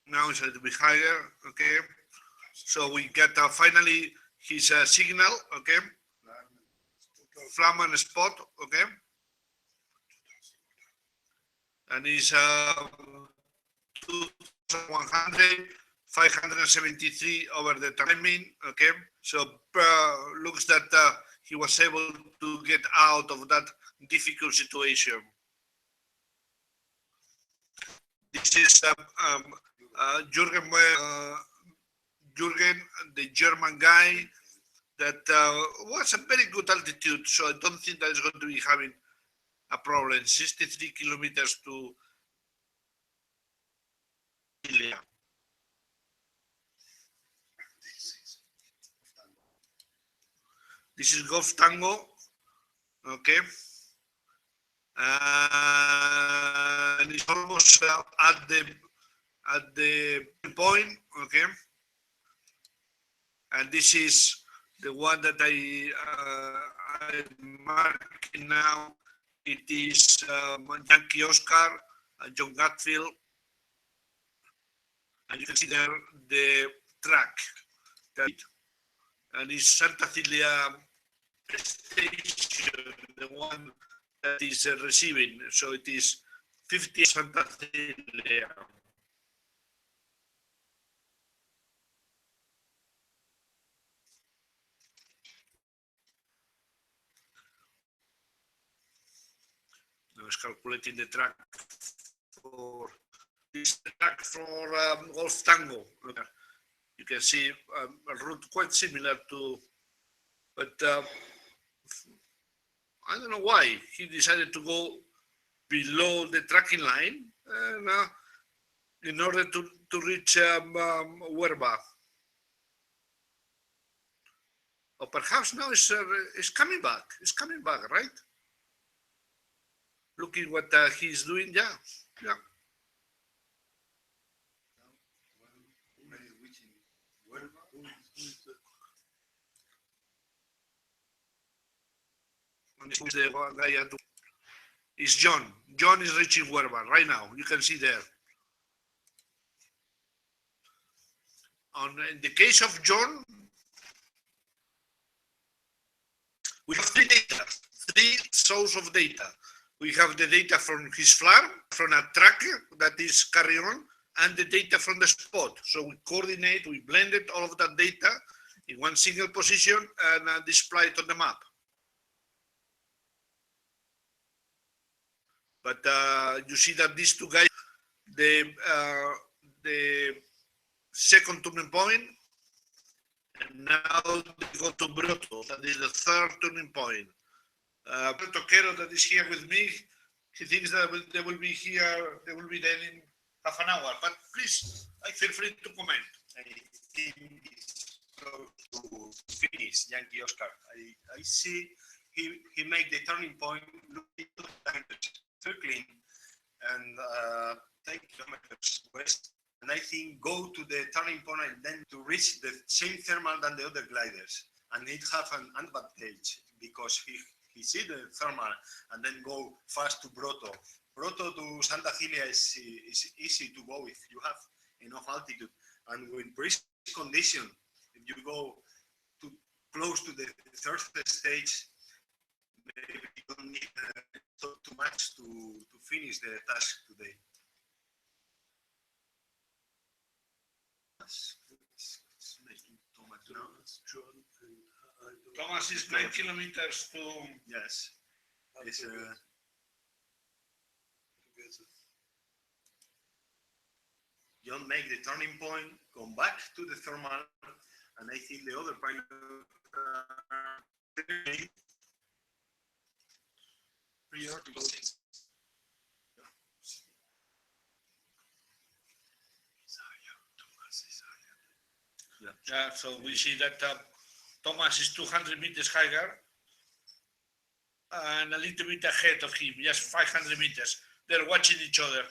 Now it's a little bit higher, okay. So we get finally his signal, okay. Flaman spot, okay. And it's 2,100, 573 over the timing, okay. So looks that he was able to get out of that difficult situation. This is Jürgen, the German guy that was a very good altitude, so I don't think that is going to be having a problem. 63 kilometers to Cilia. This is Golf Tango, okay. And it's almost at the point, okay. And this is the one that I'm marking now. It is Yankee Oscar, John Gatfield, and you can see there the track. And it's Santa Cilia station, the one that is receiving. So it is 50 Santa Cilia. I was calculating the track for this track for Golf Tango. You can see a route quite similar to, but I don't know why he decided to go below the tracking line in order to reach Huerva. Or perhaps now it's coming back. It's coming back, right? Looking what he's doing, yeah. The guy is John. John is reaching Huerva right now. You can see there. In the case of John, we have three sources of data. We have the data from his FLAR, from a tracker that is carry on, and the data from the spot. So we coordinate, we blended all of that data in one single position and display it on the map. But you see that these two guys, the second turning point, and now they go to Broto, that is the third turning point. Toquero that is here with me, he thinks that they will be here, they will be there in half an hour. But please, I feel free to comment. I think it's close to finish, Yankee Oscar. I see he made the turning point, looking circling and 10 kilometers west. And I think go to the turning point and then to reach the same thermal than the other gliders. And it have an advantage because he see the thermal and then go fast to Broto. Broto to Santa Cilia is easy to go if you have enough altitude. And with Prix condition, if you go too close to the third stage, maybe you don't need too much to finish the task today. It's making Thomas now. Thomas is 9 kilometers to. Yes. It's, John make the turning point, come back to the thermal, and I think the other pilot prior to go. Yeah, so we see that Thomas is 200 meters higher and a little bit ahead of him, just 500 meters. They're watching each other.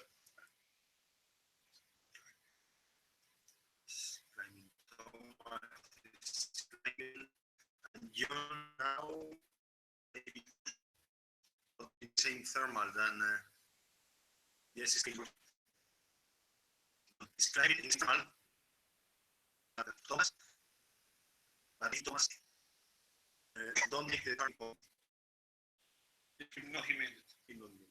And John now maybe the same thermal than yes, it's climbing in thermal. Thomas, but if Thomas don't make the turn point, No, he made it. he don't make it.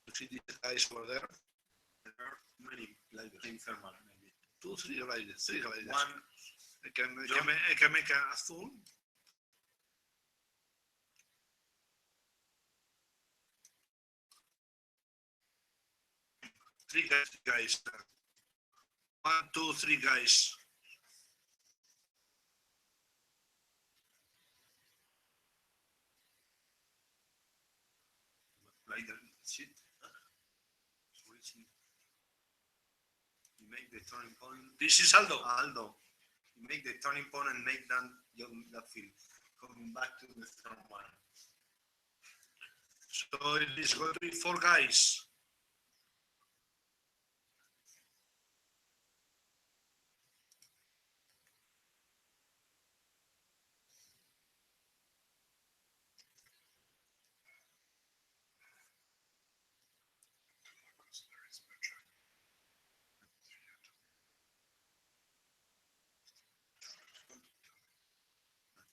You see these guys over there? There are many like in thermal, maybe. 2, 3 riders, 3 riders. One, I can make a zoom. Three guys. 1, 2, 3 guys. like the shit. You make the turning point. This is Aldo. Aldo, you make the turning point and make that field. Coming back to the thermal. So it is going to be 4 guys.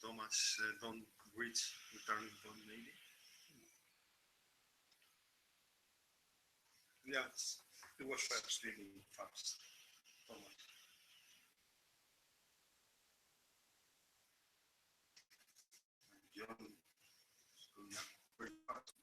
Thomas don't reach the turning point maybe. Yes, it was fast, really fast. Thomas. John is going up very fast.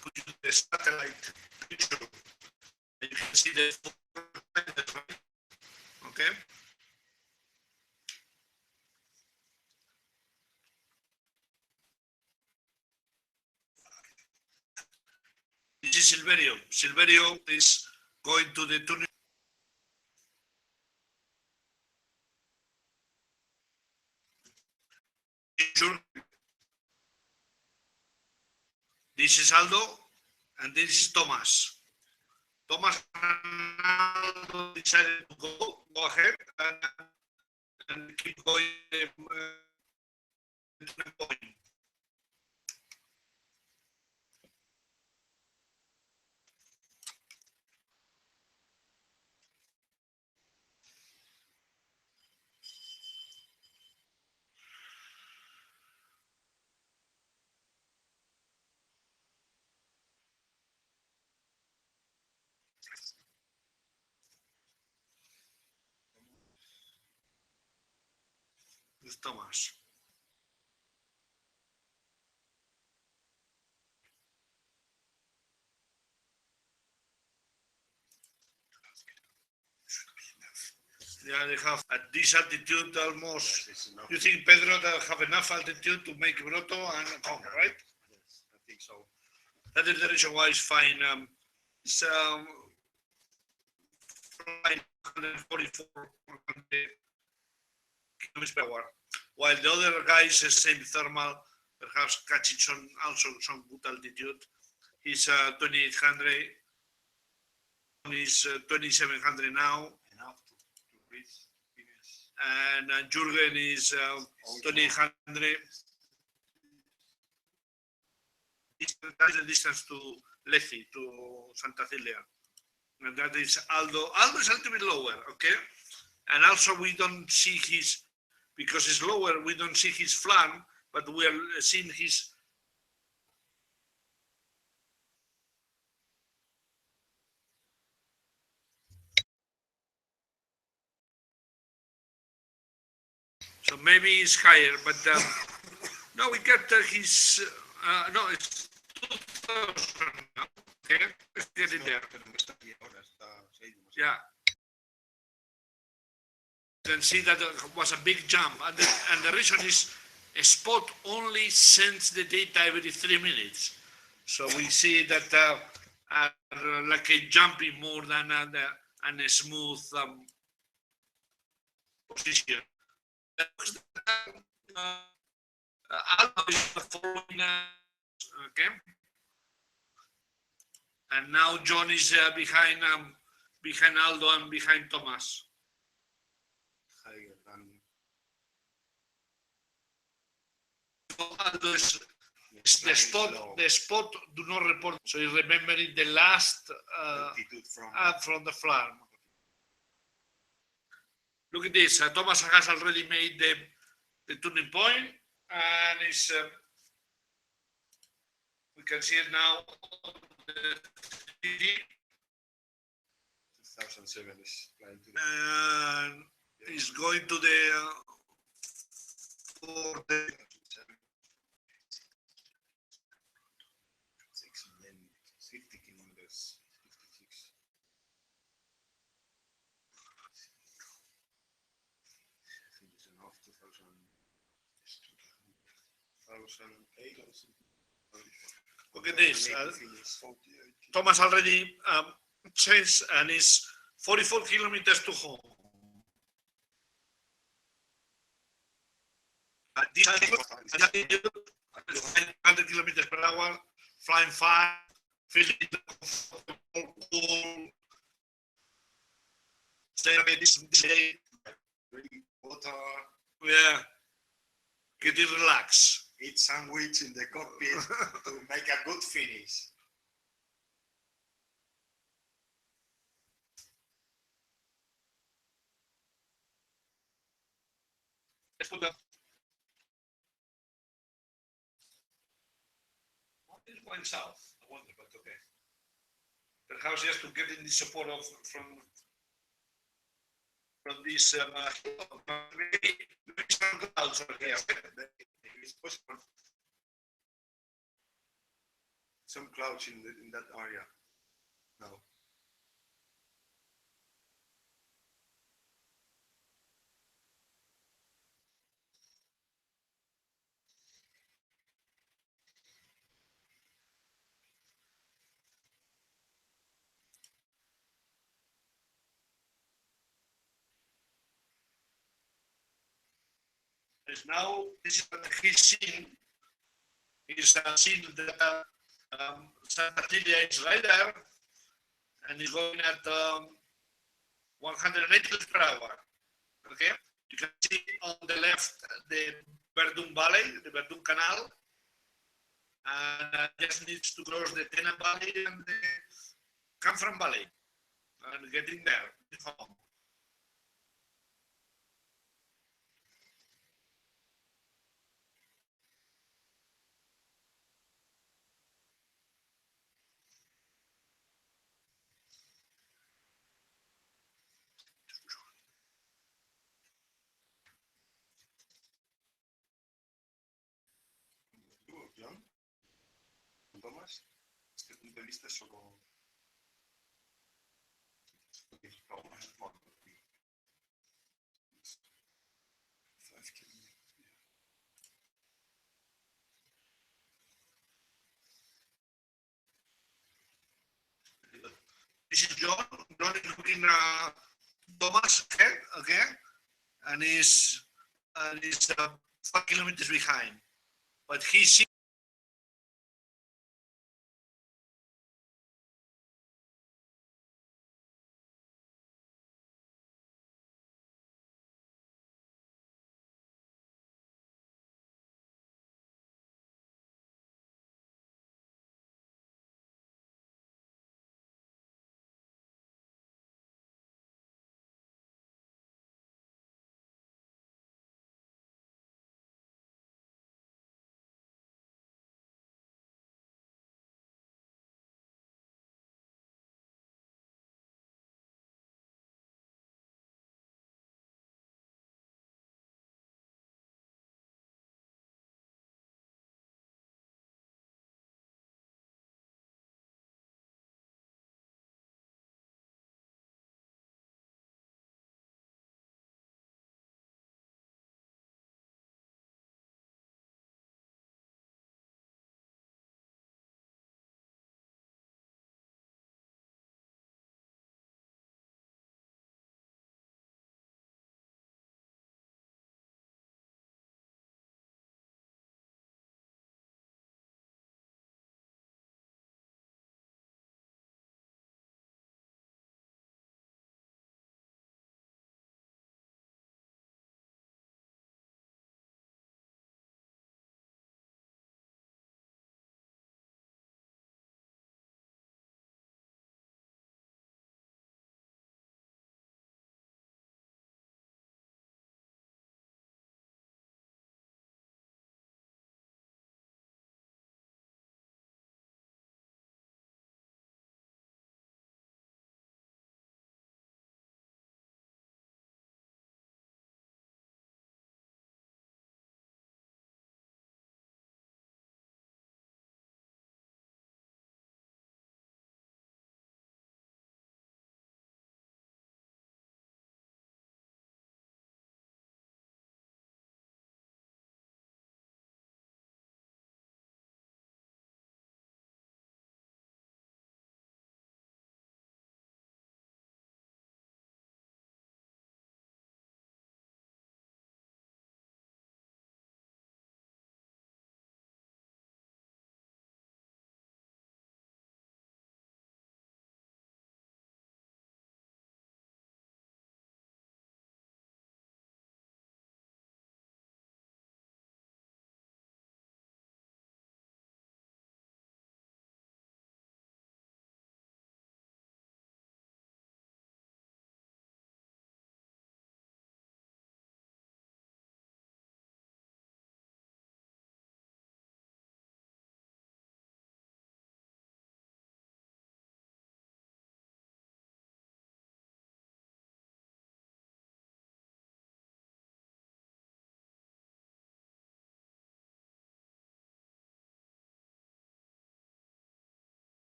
Put the satellite picture. You can see the okay. This is Silverio. Silverio is going to the tunnel. This is Aldo. and this is Thomas. Thomas decided to go ahead and keep going to the point. With Thomas. Yeah, they have at this altitude almost. You think Pedro that have enough altitude to make Broto and Hong, right? Yes, I think so. That is the reason why it's fine. It's flying 144 kilometers per hour, while the other guy is the same thermal, perhaps catching some also some good altitude. He's 2800. He's 2700 now. Enough to reach finish. And Jürgen is 2800. That is the distance to Leci, to Santa Cilia. And that is Aldo. Aldo is a little bit lower, okay? And also we don't see his, because it's lower, we don't see his flank, but we are seeing his. So maybe it's higher, but no, we got his, no, it's 2000 now, okay? Let's get it there. Yeah. You can see that was a big jump, and the reason is a spot only sends the data every 3 minutes. So we see that like a jumping more than a smooth position. Aldo is following okay, and now John is behind Aldo and behind Thomas. Higher than Aldo is the spot do not report. So he's remembering the last altitude from the farm. Look at this. Thomas has already made the turning point, and it's we can see it now. 2007 is flying to And he's going to the 40. 6 and then 50 kilometers, 56. I think it's enough 2008 or something. Look at this. 48. Thomas already changed and is 44 kilometers to home. This 100 kilometers per hour, flying fast, feeling cool. Stay, Drink water, yeah, getting relaxed. eat sandwich in the cockpit to make a good finish. Let's put that. What is going south? I wonder, but okay. Perhaps just to get in the support of from this maybe some clouds over here. It's possible. Some clouds in that area. No. Is now this is what he's seen. He's seen that Santa Cilia is right there, and it's going at 180 miles per hour. Okay, you can see on the left the Verdun Valley, the Verdun Canal, and just needs to cross the Tena Valley and the Canfranc Valley, and getting there. Home. John, Tomás, este punto de vista es solo. This is John. John is looking Thomas ahead, okay, and is 5 kilometers behind, but he's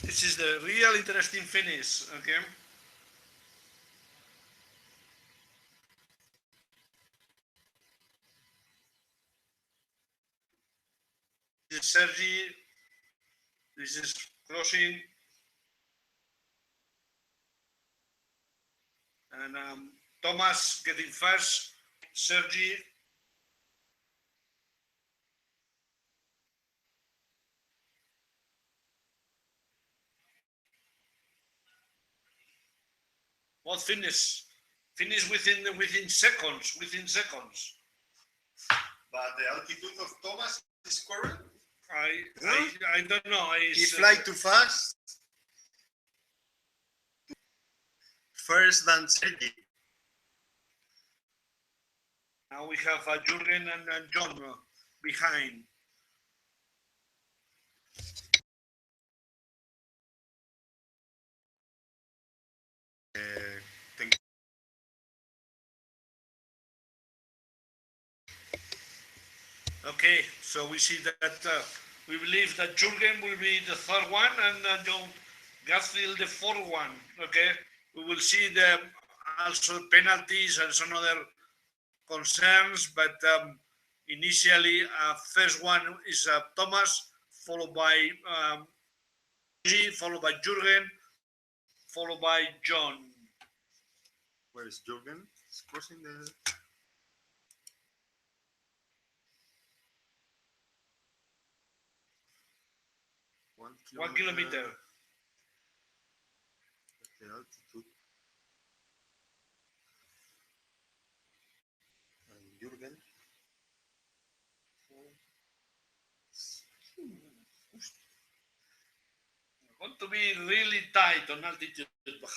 This is the real interesting finish, okay? This is Sergi, this is crossing, and Thomas getting first, Sergi. What finish? Finish within seconds, But the altitude of Thomas is correct. I don't know. He fly too fast. First than Sergi. Now we have Jürgen and John behind. Thank Okay, so we see that we believe that Jürgen will be the third one and John Gatsfield the fourth one. Okay, we will see the also penalties and some other concerns, but initially first one is Thomas, followed by followed by Jürgen, followed by John. Where is Jürgen? He's crossing the. One kilometer. The altitude. And Jürgen. Want to be really tight on altitude.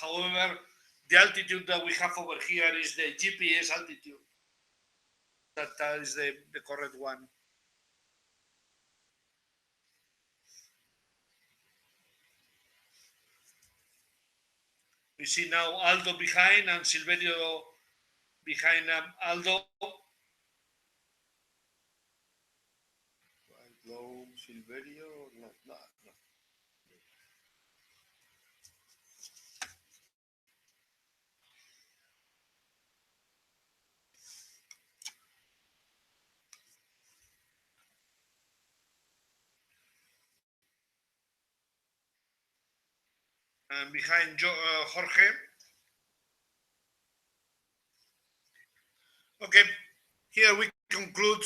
However, the altitude that we have over here is the GPS altitude. That is the correct one. We see now Aldo behind and Silverio behind Aldo. Low Silverio? No. And behind Jorge. Okay, here we conclude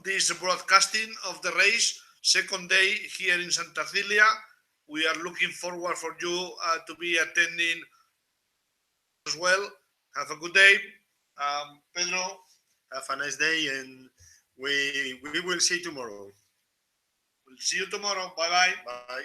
this broadcasting of the race. Second day here in Santa Cilia. We are looking forward for you to be attending as well. Have a good day. Pedro. Have a nice day, and we will see you tomorrow. We'll see you tomorrow. Bye-bye. Bye.